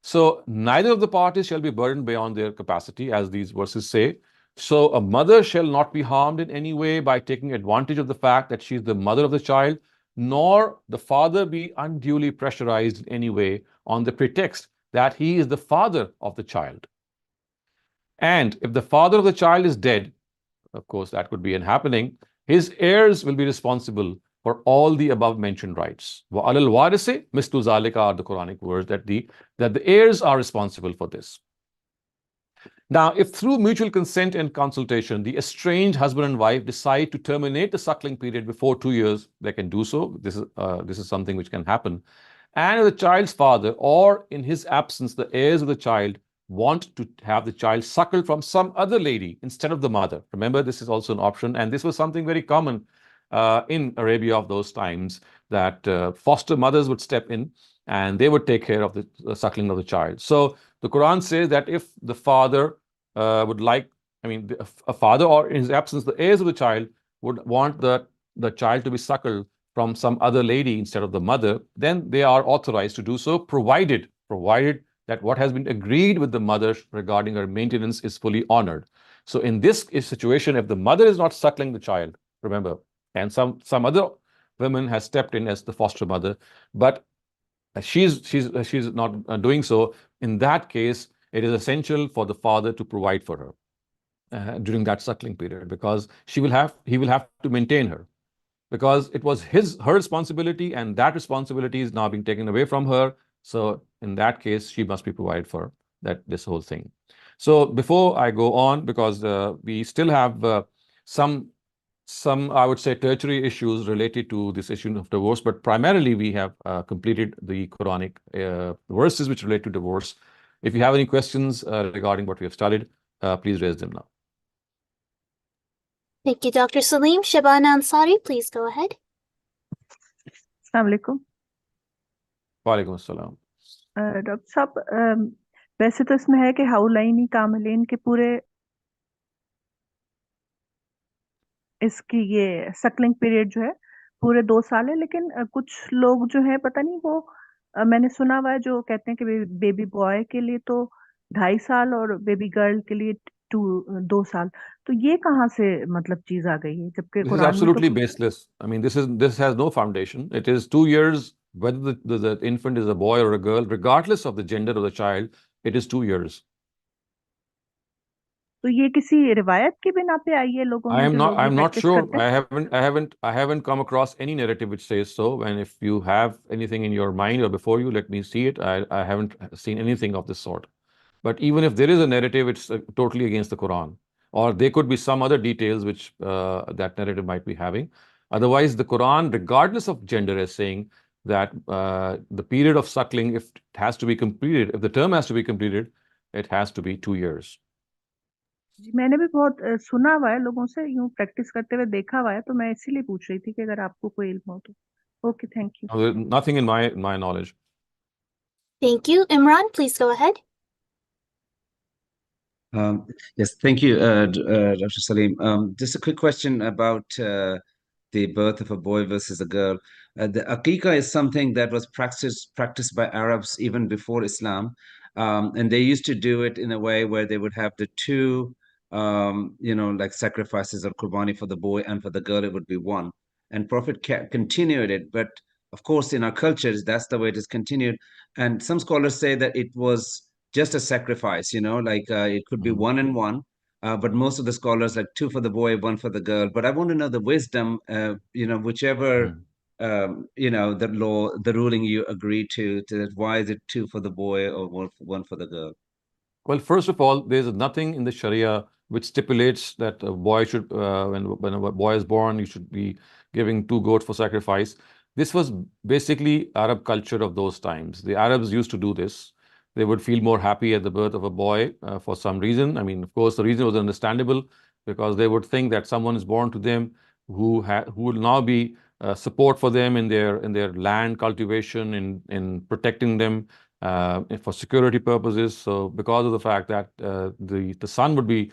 So neither of the parties shall be burdened beyond their capacity, as these verses say. So a mother shall not be harmed in any way by taking advantage of the fact that she is the mother of the child, nor the father be unduly pressurized in any way on the pretext that he is the father of the child. And if the father of the child is dead, of course, that could be happening, his heirs will be responsible for all the above mentioned rights. وَعَلَى الْوَارِثِ مِثْلُ ذَلِكَ are the Quranic words that the heirs are responsible for this. Now, if through mutual consent and consultation, the estranged husband and wife decide to terminate the suckling period before 2 years, they can do so. This is something which can happen. And if the child's father, or in his absence, the heirs of the child, want to have the child suckled from some other lady instead of the mother. Remember, this is also an option, and this was something very common in Arabia of those times, that foster mothers would step in and they would take care of the suckling of the child. So the Quran says that if the father would like, a father, or in his absence, the heirs of the child would want the child to be suckled from some other lady instead of the mother, then they are authorized to do so, provided that what has been agreed with the mother regarding her maintenance is fully honored. So in this situation, if the mother is not suckling the child, remember, and some other woman has stepped in as the foster mother, but she's not doing so, in that case, it is essential for the father to provide for her during that suckling period, because he will have to maintain her, because it was her responsibility, and that responsibility is now being taken away from her. So in that case, she must be provided for this whole thing. So before I go on, because we still have some I would say tertiary issues related to this issue of divorce, but primarily we have completed the Quranic verses which relate to divorce. If you have any questions regarding what we have studied, please raise them now. Thank you, Dr. Saleem. Shabana Ansari, please go ahead. Assalamu alaikum. वालेकुम अस्सलाम। Doctor साहब, वैसे तो इसमें है कि हाउलाइनी कामिलीन के पूरे इसकी ये सकलिंग पीरियड जो है पूरे 2 साल है, लेकिन कुछ लोग जो है पता नहीं वो मैंने सुना हुआ है जो कहते हैं कि बेबी बॉय के लिए तो 2.5 साल और बेबी गर्ल के लिए 2 साल। तो ये कहाँ से मतलब चीज आ गई है, जबकि This is कुरान में तो absolutely baseless. I mean, this has no foundation. It is 2 years, whether the infant is a boy or a girl, regardless of the gender of the child, it is 2 years. तो ये किसी रिवायत की बिना पे आई है लोगों में, जो लोग ये I'm not प्रैक्टिस sure. करते हैं? I haven't come across any narrative which says so. And if you have anything in your mind or before you, let me see it. I haven't seen anything of this sort. But even if there is a narrative, it's totally against the Quran. Or there could be some other details which that narrative might be having. Otherwise, the Quran, regardless of gender, is saying that the period of suckling, if it has to be completed, if the term has to be completed, it has to be 2 years. जी, मैंने भी बहुत सुना हुआ है, लोगों से यूं practice करते हुए देखा हुआ है, तो मैं इसीलिए पूछ रही थी कि अगर आपको कोई इल्म हो तो। Okay, thank you. Nothing in my knowledge. Thank you. Imran, please go ahead. Yes, thank you, Dr. Saleem. Just a quick question about the birth of a boy versus a girl. The aqiqah is something that was practiced by Arabs even before Islam, and they used to do it in a way where they would have the two, like sacrifices or qurbani for the boy, and for the girl it would be one. And Prophet continued it, but of course in our cultures that's the way it is continued. And some scholars say that it was just a sacrifice, like it could be one and one. But most of the scholars like two for the boy, one for the girl. But I want to know the wisdom, whichever, the ruling you agree to that. Why is it two for the boy or one for the girl? Well, first of all, there's nothing in the Sharia which stipulates that a boy should, when a boy is born, you should be giving 2 goats for sacrifice. This was basically Arab culture of those times. The Arabs used to do this. They would feel more happy at the birth of a boy for some reason. I mean, of course, the reason was understandable because they would think that someone is born to them who will now be support for them in their land cultivation, in protecting them for security purposes. So because of the fact that the son would be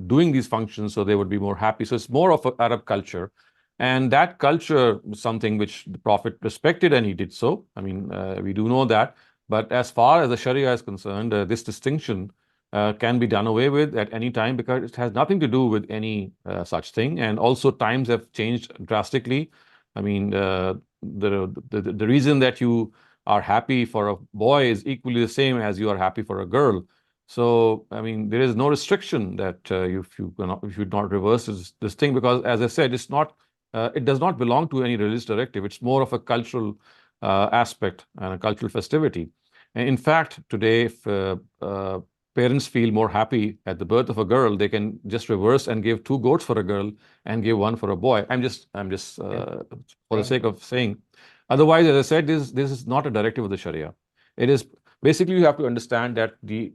doing these functions, so they would be more happy. So it's more of an Arab culture. And that culture was something which the Prophet respected, and he did so. I mean, we do know that. But as far as the Sharia is concerned, this distinction can be done away with at any time because it has nothing to do with any such thing. And also times have changed drastically. I mean, the reason that you are happy for a boy is equally the same as you are happy for a girl. So, I mean, there is no restriction that you should not reverse this thing because, as I said, it does not belong to any religious directive. It's more of a cultural aspect and a cultural festivity. And in fact, today, if parents feel more happy at the birth of a girl, they can just reverse and give 2 goats for a girl and give one for a boy. I'm just for the sake of saying. Otherwise, as I said, this is not a directive of the Sharia. It is basically, you have to understand that the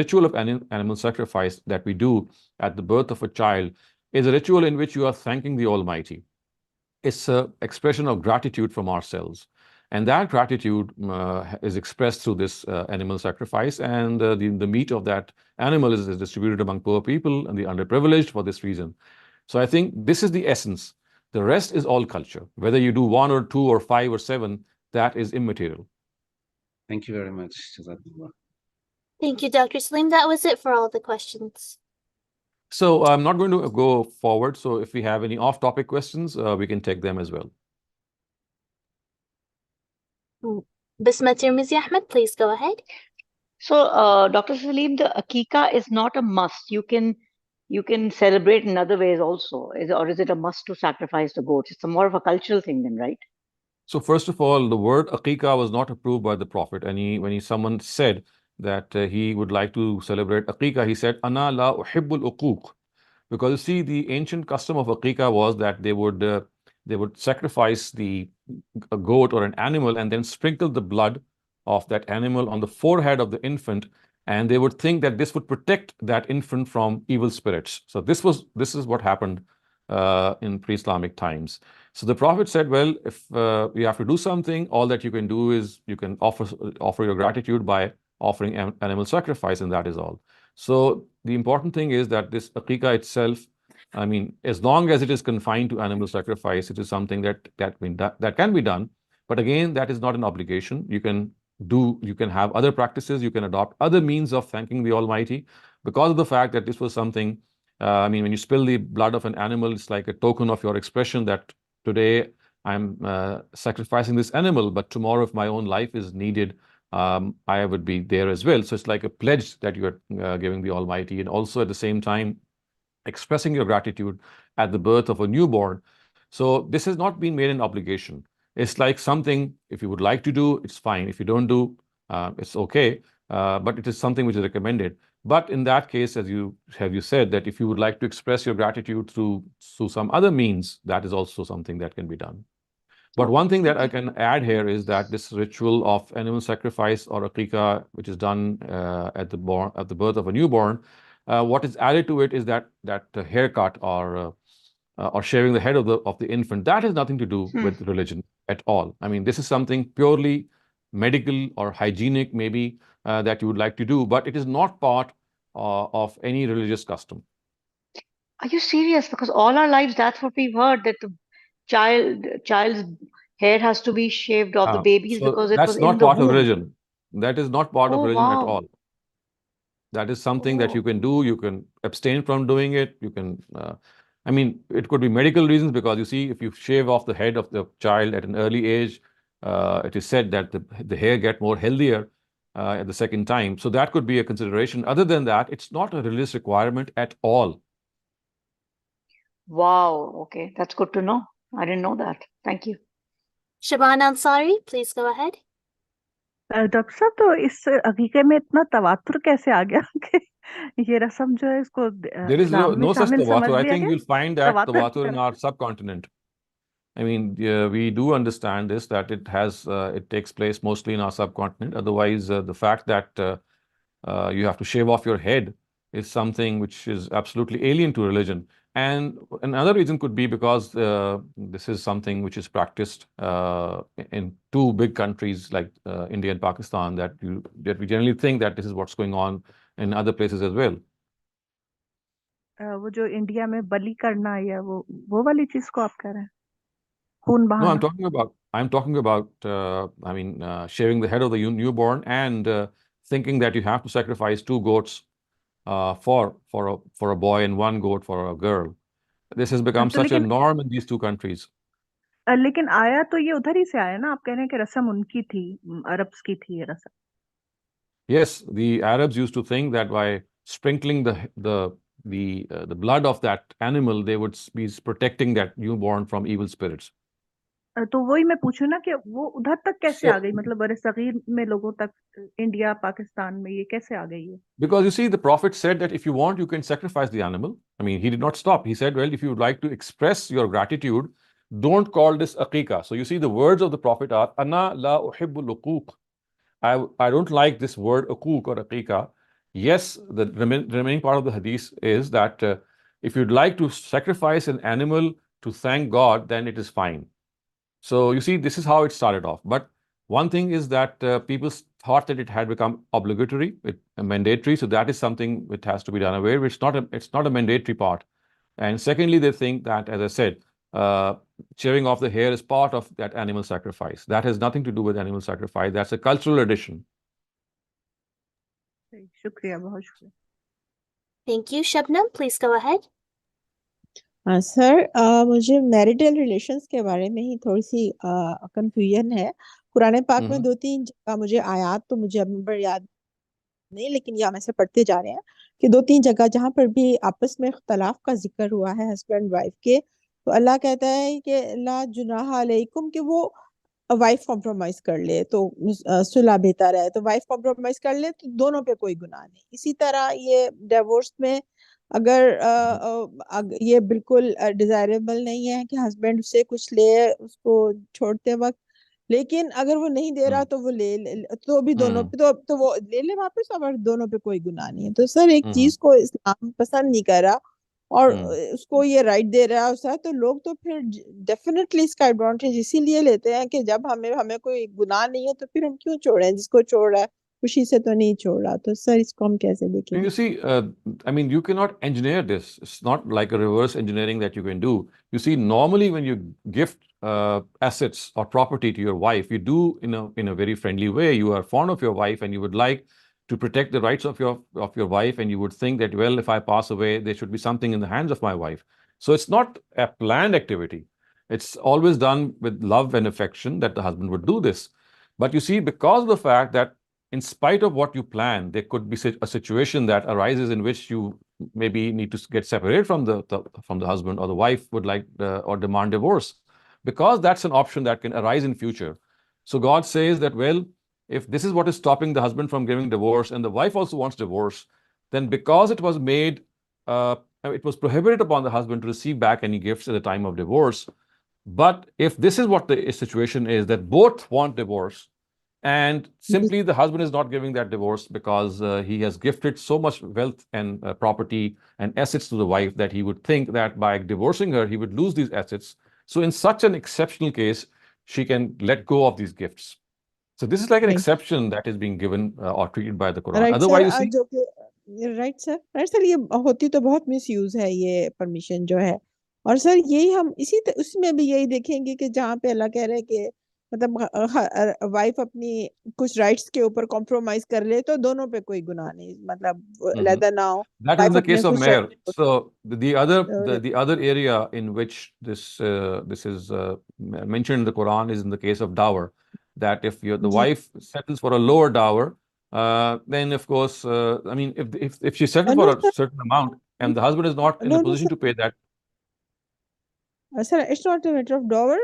ritual of animal sacrifice that we do at the birth of a child is a ritual in which you are thanking the Almighty. It's an expression of gratitude from ourselves. And that gratitude is expressed through this animal sacrifice, and the meat of that animal is distributed among poor people and the underprivileged for this reason. So I think this is the essence. The rest is all culture. Whether you do 1 or 2 or 5 or 7, that is immaterial. Thank you very much, Jazakallah. Thank you, Dr. Saleem. That was it for all the questions. So I'm not going to go forward. So if we have any off-topic questions, we can take them as well. Bisma Tirmizi Ahmed, please go ahead. So, Dr. Saleem, the Akika is not a must. You can celebrate in other ways also. Or is it a must to sacrifice the goats? It's more of a cultural thing then, right? So first of all, the word aqiqah was not approved by the Prophet. And when someone said that he would like to celebrate aqiqah, he said, "Ana la uhibbul uquq." Because you see, the ancient custom of aqiqah was that they would sacrifice a goat or an animal and then sprinkle the blood of that animal on the forehead of the infant, and they would think that this would protect that infant from evil spirits. So this is what happened in pre-Islamic times. So the Prophet said, well, if you have to do something, all that you can do is you can offer your gratitude by offering animal sacrifice, and that is all. So the important thing is that this aqiqah itself, I mean, as long as it is confined to animal sacrifice, it is something that can be done. But again, that is not an obligation. You can have other practices, you can adopt other means of thanking the Almighty. because of the fact that this was something, I mean, when you spill the blood of an animal, it's like a token of your expression that today I'm sacrificing this animal, but tomorrow if my own life is needed, I would be there as well. So it's like a pledge that you're giving the Almighty, and also at the same time expressing your gratitude at the birth of a newborn. So this has not been made an obligation. It's like something, if you would like to do, it's fine. If you don't do, it's okay. But it is something which is recommended. But in that case, as you said, that if you would like to express your gratitude through some other means, that is also something that can be done. But one thing that I can add here is that this ritual of animal sacrifice or aqiqah, which is done at the birth of a newborn, what is added to it is that haircut or shaving the head of the infant. That has nothing to do with religion at all. I mean, this is something purely medical or hygienic, maybe that you would like to do, but it is not part of any religious custom. Are you serious? Because all our lives, that's what we've heard, that the child's hair has to be shaved off, the babies, So because it was that's in not the part of womb. religion. That is not part of Oh, religion at wow. all. That is something that you can do. You can abstain from doing it. You can, I mean, it could be medical reasons, because you see, if you shave off the head of the child at an early age, it is said that the hair get more healthier at the second time. So that could be a consideration. Other than that, it's not a religious requirement at all. Wow. Okay. That's good to know. I didn't know that. Thank you. Shaban Ansari, please go ahead. Doctor साहब, तो इस अकीके में इतना तवातुर कैसे आ गया कि ये रस्म जो है इसको There is इस्लाम में no such शामिल समझ tawatur. I लिया think गया? you'll find that तवातुर की tawatur in तरह। our subcontinent. I mean, we do understand this, that it takes place mostly in our subcontinent. Otherwise, the fact that you have to shave off your head is something which is absolutely alien to religion. And another reason could be because this is something which is practiced in two big countries like India and Pakistan, that we generally think that this is what's going on in other places as well. वो जो India में बलि करना है, वो वाली चीज को आप कह रहे हैं, खून No, बहाना? I'm talking about I mean, shaving the head of the newborn and thinking that you have to sacrifice 2 goats for a boy and 1 goat for a girl. This has become तो such a लेकिन norm in these 2 countries. लेकिन आया तो ये उधर ही से आया ना, आप कह रहे हैं कि रस्म उनकी थी, अरब्स की थी ये रस्म। Yes, the Arabs used to think that by sprinkling the blood of that animal, they would be protecting that newborn from evil spirits. तो वही मैं पूछूं ना कि वो उधर तक कैसे आ So, गई, मतलब बड़े सगीर में लोगों तक, इंडिया पाकिस्तान में ये कैसे आ गई है? because you see, the Prophet said that if you want, you can sacrifice the animal. I mean, he did not stop. He said, well, if you would like to express your gratitude, don't call this aqiqah. So you see, the words of the Prophet are, Ana la uhibbul uquq. I don't like this word uquq or aqiqah. Yes, the remaining part of the hadith is that if you'd like to sacrifice an animal to thank God, then it is fine. So you see, this is how it started off. But one thing is that people thought that it had become obligatory, mandatory. So that is something which has to be done away. It's not a mandatory part. And secondly, they think that, as I said, shaving off the hair is part of that animal sacrifice. That has nothing to do with animal sacrifice. That's a cultural addition. शुक्रिया, बहुत शुक्रिया। Thank you. Shabnam, please go ahead. हाँ sir, मुझे marital relations के बारे में ही थोड़ी सी confusion है। कुरान पाक में 2-3 जगह मुझे आयात तो मुझे अब नंबर याद नहीं, लेकिन यहाँ में से पढ़ते जा रहे हैं कि 2-3 जगह जहाँ पर भी आपस में इख्तलाफ का जिक्र हुआ है हस्बैंड वाइफ के, तो अल्लाह कहता है कि ला जुनाहा अलैकुम, कि वो वाइफ कॉम्प्रोमाइज कर ले तो सुलह बेहतर है, तो वाइफ कॉम्प्रोमाइज कर ले तो दोनों पे कोई गुनाह नहीं। इसी तरह ये डिवोर्स में अगर ये बिल्कुल डिजायरेबल नहीं है कि हस्बैंड उससे कुछ ले उसको छोड़ते वक्त, लेकिन अगर वो नहीं दे रहा तो वो ले तो भी दोनों पे तो वो ले ले वापस, और दोनों पे कोई गुनाह नहीं है। तो सर एक चीज को इस्लाम पसंद नहीं कर रहा और उसको ये राइट दे रहा है उसका, तो लोग तो फिर डेफिनेटली इसका एडवांटेज इसीलिए लेते हैं कि जब हमें कोई गुनाह नहीं है तो फिर हम क्यों छोड़ें, जिसको छोड़ रहा है खुशी से तो नहीं छोड़ रहा। तो सर इसको हम कैसे देखेंगे? You see, I mean, you cannot engineer this. It's not like a reverse engineering that you can do. You see, normally when you gift assets or property to your wife, you do in a very friendly way. You are fond of your wife and you would like to protect the rights of your wife, and you would think that, well, if I pass away, there should be something in the hands of my wife. So it's not a planned activity. It's always done with love and affection that the husband would do this. But you see, because of the fact that in spite of what you plan, there could be a situation that arises in which you maybe need to get separated from the husband, or the wife would like or demand divorce, because that's an option that can arise in future. So God says that, well, if this is what is stopping the husband from giving divorce, and the wife also wants divorce, then because it was it was prohibited upon the husband to receive back any gifts at the time of divorce. But if this is what the situation is, that both want divorce, and simply the husband is not giving that divorce because he has gifted so much wealth and property and assets to the wife, that he would think that by divorcing her, he would lose these assets. So in such an exceptional case, she can let go of these gifts. So this is like an Right. exception that is being given or treated by the Quran. Right Otherwise, sir you see, जो कि right sir ये होती तो बहुत misuse है ये permission जो है। और सर यही हम उसमें भी यही देखेंगे कि जहाँ पे अल्लाह कह रहे हैं कि मतलब वाइफ अपनी कुछ राइट्स के ऊपर कॉम्प्रोमाइज कर ले तो दोनों पे कोई गुनाह नहीं, मतलब leather now that is in wife the अपने case of कुछ Meher. rights- So the other area in which this is mentioned in the Quran is in the case of dower. That if the जी wife settles for a lower dower, then of course, I mean, if she settles no for a sir certain amount and the husband is not in a no position to pay that, sir it's not a matter of dower,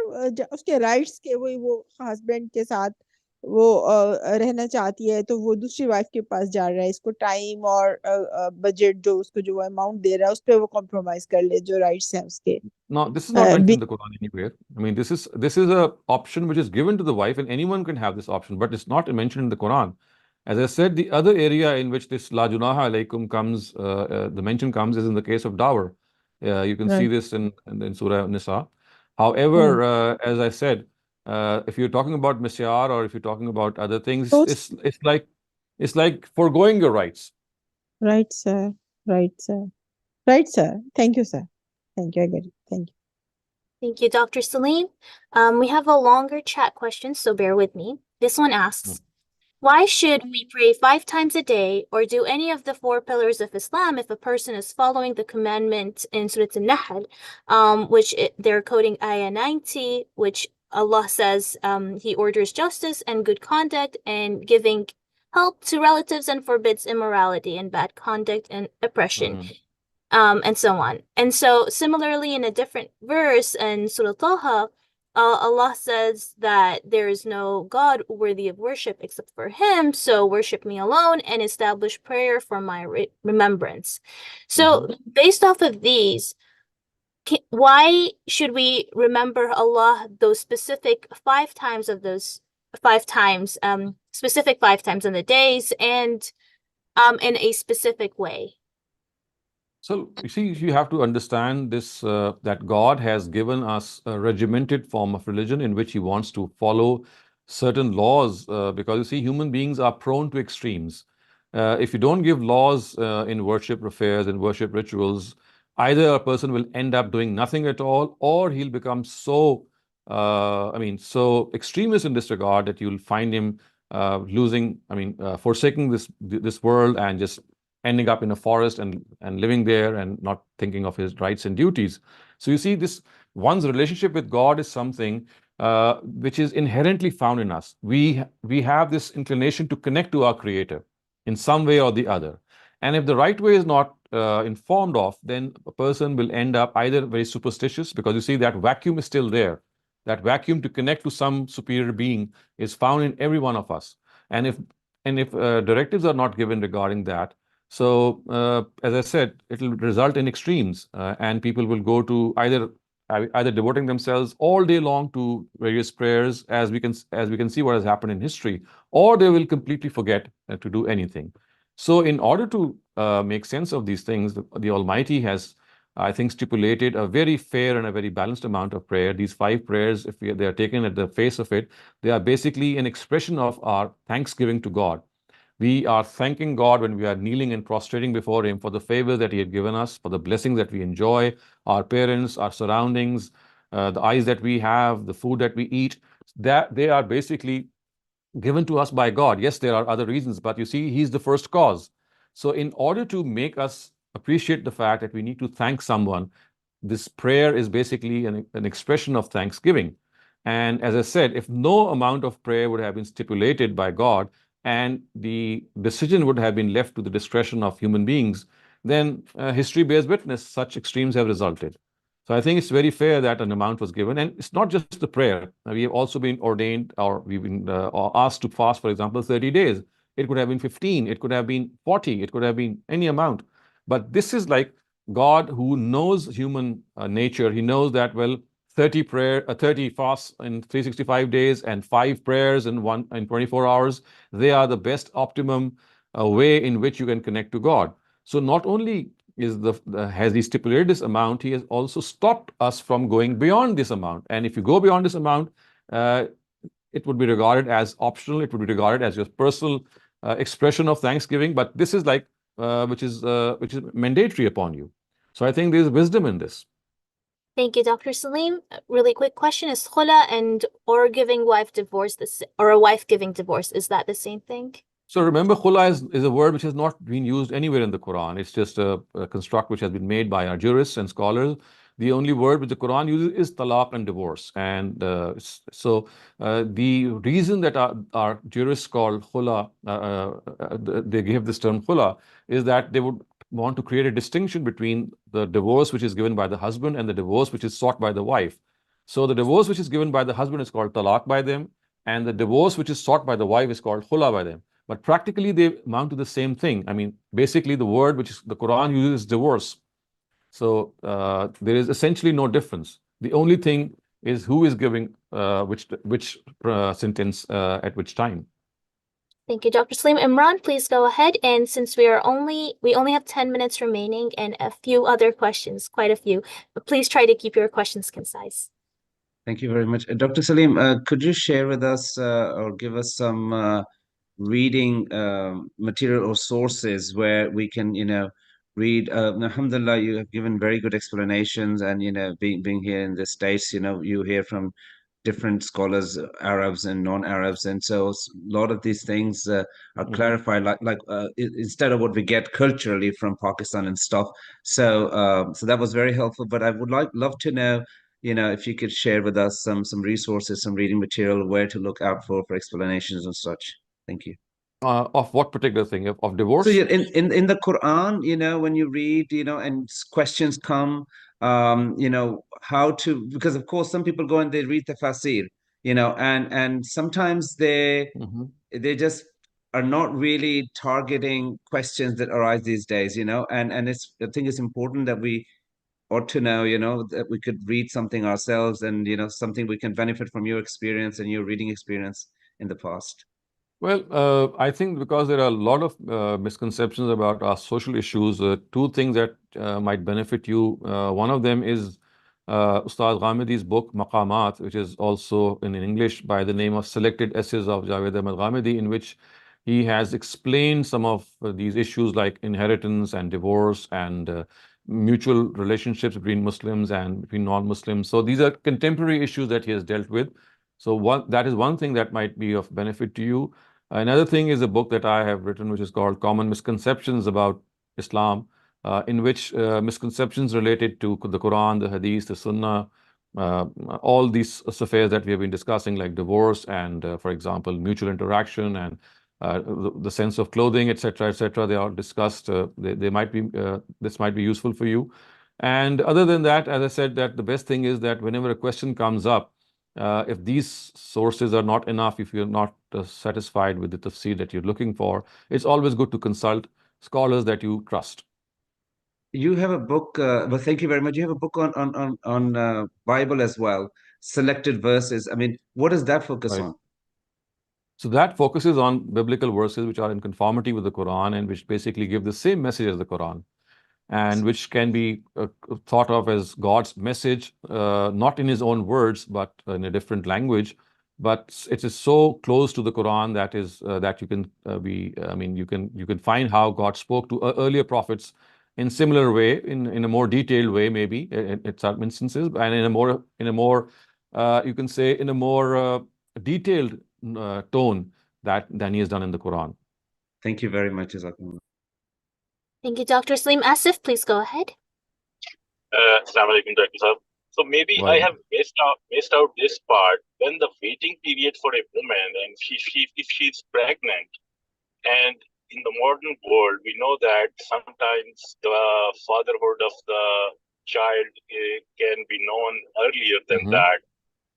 उसके rights के वो husband के साथ वो रहना चाहती है तो वो दूसरी वाइफ के पास जा रहा है, इसको टाइम और बजट जो उसको जो अमाउंट दे रहा है उस पे वो कॉम्प्रोमाइज कर ले जो राइट्स हैं उसके no, this is not mentioned भी in the Quran anywhere. I mean, this is a option which is given to the wife, and anyone can have this option, but it's not mentioned in the Quran. As I said, the other area in which this la junaha alaykum comes, the mention comes, is in the case of dower. You can see right this in Surah Nisa. However, as I said, if you're talking about misyar, or if you're talking about other things, तो it's like foregoing your rights. Right sir right sir right sir thank you sir thank you I get it thank you Thank you, Dr. Saleem. We have a longer chat question, so bear with me. This one asks, why should we pray 5 times a day or do any of the 4 pillars of Islam if a person is following the commandment in Surah An-Nahl, they're quoting Ayah 90, which Allah says He orders justice and good conduct and giving help to relatives and forbids immorality and bad conduct and oppression. And so on. And so similarly, in a different verse in Surah Taha, Allah says that there is no God worthy of worship except for Him, so worship me alone and establish prayer for my remembrance. So based off of these, why should we remember Allah those specific 5 times of those 5 times, specific 5 times in the days and in a specific way? So you see, you have to understand this, that God has given us a regimented form of religion in which He wants to follow certain laws, because you see, human beings are prone to extremes. If you don't give laws in worship affairs and worship rituals, either a person will end up doing nothing at all, or he'll become so, so extremist in this regard that you'll find him forsaking this world and just ending up in a forest and living there and not thinking of his rights and duties. So you see, this one's relationship with God is something which is inherently found in us. We have this inclination to connect to our Creator in some way or the other. And if the right way is not informed of, then a person will end up either very superstitious, because you see that vacuum is still there. That vacuum to connect to some superior being is found in every one of us. And if directives are not given regarding that, so as I said, it will result in extremes, and people will go to either devoting themselves all day long to various prayers, as we can see what has happened in history, or they will completely forget to do anything. So in order to make sense of these things, the Almighty has, I think, stipulated a very fair and a very balanced amount of prayer. These 5 prayers, if they are taken at the face of it, they are basically an expression of our thanksgiving to God. We are thanking God when we are kneeling and prostrating before Him for the favor that He had given us, for the blessings that we enjoy, our parents, our surroundings, the eyes that we have, the food that we eat. That they are basically given to us by God. Yes, there are other reasons, but you see, He's the first cause. So in order to make us appreciate the fact that we need to thank someone, this prayer is basically an expression of thanksgiving. And as I said, if no amount of prayer would have been stipulated by God and the decision would have been left to the discretion of human beings, then history bears witness such extremes have resulted. So I think it's very fair that an amount was given. And it's not just the prayer. We have also been ordained, or we've been asked to fast, for example, 30 days. It could have been 15, it could have been 40, it could have been any amount. But this is like God, who knows human nature. He knows that, well, 30 fasts in 365 days and 5 prayers in 24 hours, they are the best optimum way in which you can connect to God. So not only has He stipulated this amount, He has also stopped us from going beyond this amount. And if you go beyond this amount, it would be regarded as optional. It would be regarded as your personal expression of thanksgiving. But this is like which is mandatory upon you. So I think there's wisdom in this. Thank you, Dr. Saleem. A really quick question: is khula and or giving wife divorce or a wife giving divorce, is that the same thing? So remember, khula is a word which has not been used anywhere in the Quran. It's just a construct which has been made by our jurists and scholars. The only word which the Quran uses is talaq and divorce. And the reason that our jurists call khula, they give this term khula, is that they would want to create a distinction between the divorce which is given by the husband and the divorce which is sought by the wife. So the divorce which is given by the husband is called talaq by them, and the divorce which is sought by the wife is called khula by them. But practically they amount to the same thing. I mean, basically the word which the Quran uses is divorce. So there is essentially no difference. The only thing is who is giving which sentence at which time. Thank you, Dr. Saleem. Imran, please go ahead. And since we only have 10 minutes remaining and a few other questions, quite a few, but please try to keep your questions concise. Thank you very much. Dr. Saleem, could you share with us or give us some reading material or sources where we can, read? Alhamdulillah, you have given very good explanations, and being here in the States, you hear from different scholars, Arabs and non-Arabs, and so a lot of these things are clarified, instead of what we get culturally from Pakistan and stuff. So that was very helpful. But I would love to know, if you could share with us some resources, some reading material, where to look out for explanations and such. Thank you. Of what particular thing? Of divorce? So in the Quran, when you read, and questions come, how to, because of course some people go and they read the tafsir, and sometimes they just are not really targeting questions that arise these days, and I think it's important that we ought to know, that we could read something ourselves, and something we can benefit from your experience and your reading experience in the past. Well, I think because there are a lot of misconceptions about our social issues, 2 things that might benefit you. One of them is Ustad Ghamidi's book, Maqamat, which is also in English by the name of Selected Essays of Javed Ahmad Ghamidi, in which he has explained some of these issues like inheritance and divorce and mutual relationships between Muslims and between non-Muslims. So these are contemporary issues that he has dealt with. So that is one thing that might be of benefit to you. Another thing is a book that I have written, which is called Common Misconceptions About Islam, in which misconceptions related to the Quran, the Hadith, the Sunnah, all these affairs that we have been discussing, like divorce and, for example, mutual interaction and the sense of clothing, etc., etc. They are discussed. They might be this might be useful for you. And other than that, as I said, that the best thing is that whenever a question comes up, if these sources are not enough, if you're not satisfied with the tafsir that you're looking for, it's always good to consult scholars that you trust. You have a book, well, thank you very much. You have a book on Bible as well, selected verses. I mean, what does that focus on? So that focuses on biblical verses which are in conformity with the Quran and which basically give the same message as the Quran, and which can be thought of as God's message, not in His own words, but in a different language. But it is so close to the Quran that you can you can find how God spoke to earlier prophets in similar way, in a more detailed way, maybe at some instances, and in a more you can say in a more detailed tone than he has done in the Quran. Thank you very much, Jazakumullah. Thank you, Dr. Saleem. Asif, please go ahead. Assalamu alaikum, Dr. Sahab. So maybe I Well, have missed out this part. When the waiting period for a woman, and if she's pregnant, and in the modern world, we know that sometimes the fatherhood of the child can be known earlier than that.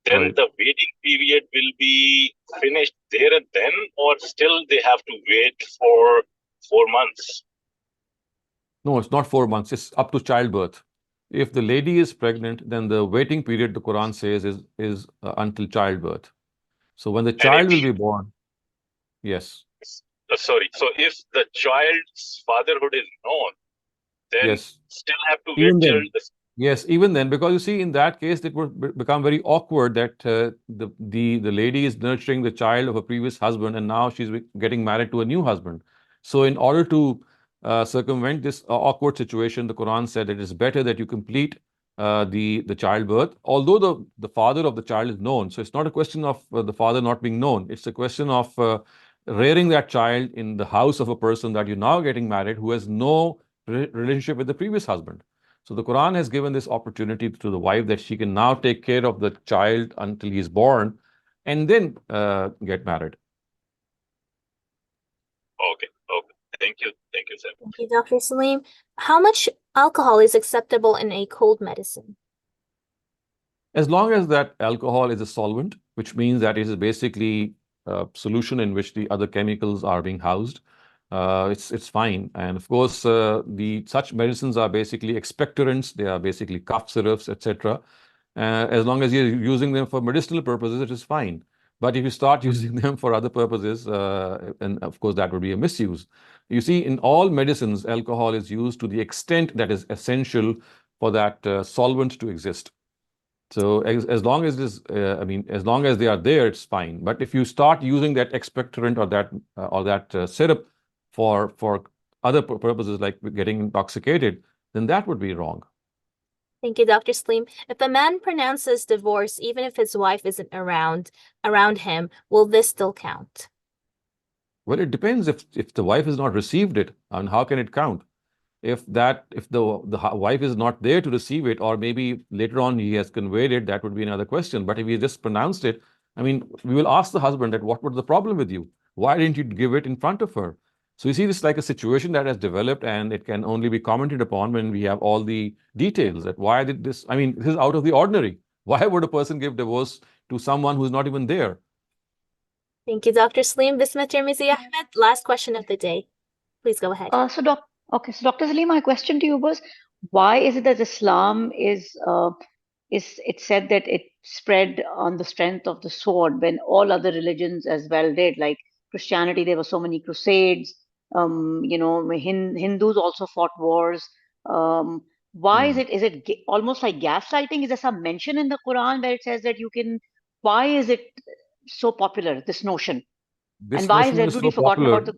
Then right. the waiting period will be finished there and then, or still they have to wait for 4 months? No, it's not 4 months. It's up to childbirth. If the lady is pregnant, then the waiting period, the Quran says, is until childbirth. So when the And child if will be born, yes, sorry, so if the child's fatherhood is known, then yes, still have to even wait till then, yes, even then, because you see, in that case, it would become very awkward that the lady is nurturing the child of a previous husband, and now she's getting married to a new husband. So in order to circumvent this awkward situation, the Quran said it is better that you complete the childbirth, although the father of the child is known. So it's not a question of the father not being known. It's a question of rearing that child in the house of a person that you're now getting married who has no relationship with the previous husband. So the Quran has given this opportunity to the wife that she can now take care of the child until he's born and then get married. Okay. Thank you, sir. Thank you, Dr. Saleem. How much alcohol is acceptable in a cold medicine? As long as that alcohol is a solvent, which means that it is basically a solution in which the other chemicals are being housed, it's fine. And of course, such medicines are basically expectorants. They are basically cough syrups, etc. As long as you're using them for medicinal purposes, it is fine. But if you start using them for other purposes, and of course that would be a misuse. You see, in all medicines, alcohol is used to the extent that is essential for that solvent to exist. So as long as this, as long as they are there, it's fine. But if you start using that expectorant or that syrup for other purposes like getting intoxicated, then that would be wrong. Thank you, Dr. Saleem. If a man pronounces divorce, even if his wife isn't around him, will this still count? Well, it depends if the wife has not received it, and how can it count? If the wife is not there to receive it, or maybe later on he has conveyed it, that would be another question. But if he just pronounced it, we will ask the husband that what was the problem with you? Why didn't you give it in front of her? So you see, this is like a situation that has developed, and it can only be commented upon when we have all the details that why did this, this is out of the ordinary. Why would a person give divorce to someone who's not even there? Thank you, Dr. Saleem. Bismillah Tirmizi Ahmed, last question of the day. Please go ahead. So Dr. Saleem, my question to you was, why is it that Islam is it's said that it spread on the strength of the sword when all other religions as well did? Like Christianity, there were so many crusades. Hindus also fought wars. Why is it almost like gaslighting? Is there some mention in the Quran where it says that you can? Why is it so popular, this notion? This And why has notion is everybody so forgotten popular. about the?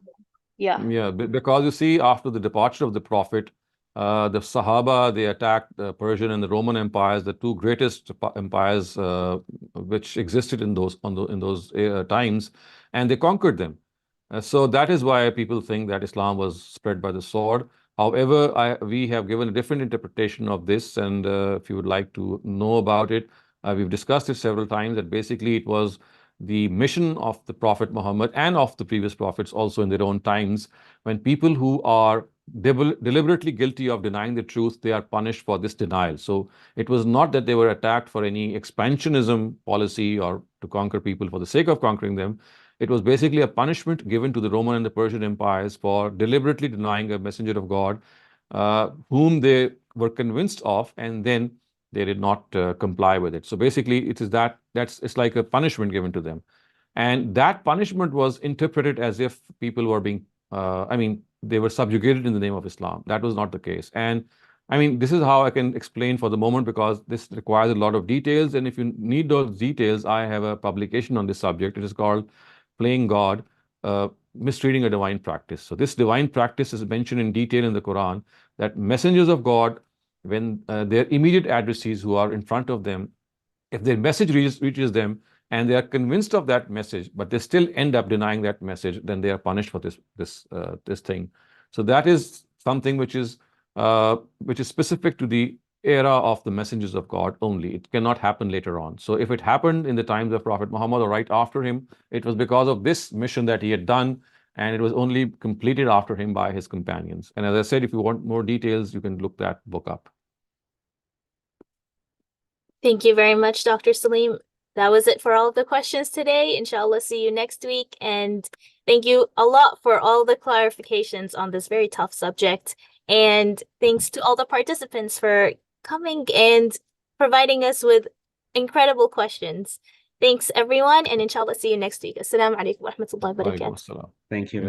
Yeah. Yeah, because you see, after the departure of the Prophet, the Sahaba, they attacked the Persian and the Roman empires, the two greatest empires which existed in those times, and they conquered them. So that is why people think that Islam was spread by the sword. However, we have given a different interpretation of this, and if you would like to know about it, we've discussed it several times, that basically it was the mission of the Prophet Muhammad and of the previous prophets also in their own times, when people who are deliberately guilty of denying the truth, they are punished for this denial. So it was not that they were attacked for any expansionism policy or to conquer people for the sake of conquering them. It was basically a punishment given to the Roman and the Persian empires for deliberately denying a messenger of God, whom they were convinced of, and then they did not comply with it. So basically, it's like a punishment given to them, and that punishment was interpreted as if people were being, they were subjugated in the name of Islam. That was not the case, and this is how I can explain for the moment, because this requires a lot of details, and if you need those details, I have a publication on this subject. It is called Playing God, Mistreating a Divine Practice. So this divine practice is mentioned in detail in the Quran, that messengers of God, when their immediate addressees who are in front of them, if their message reaches them, and they are convinced of that message, but they still end up denying that message, then they are punished for this thing. So that is something which is specific to the era of the messengers of God only. It cannot happen later on. So if it happened in the times of Prophet Muhammad or right after him, it was because of this mission that he had done, and it was only completed after him by his companions. And as I said, if you want more details, you can look that book up. Thank you very much, Dr. Saleem. That was it for all of the questions today. Inshallah, see you next week. And thank you a lot for all the clarifications on this very tough subject. And thanks to all the participants for coming and providing us with incredible questions. Thanks, everyone. And inshallah, see you next week. Assalamu alaikum wa rahmatullahi wa barakatuh. Waalaikum assalam. Thank you.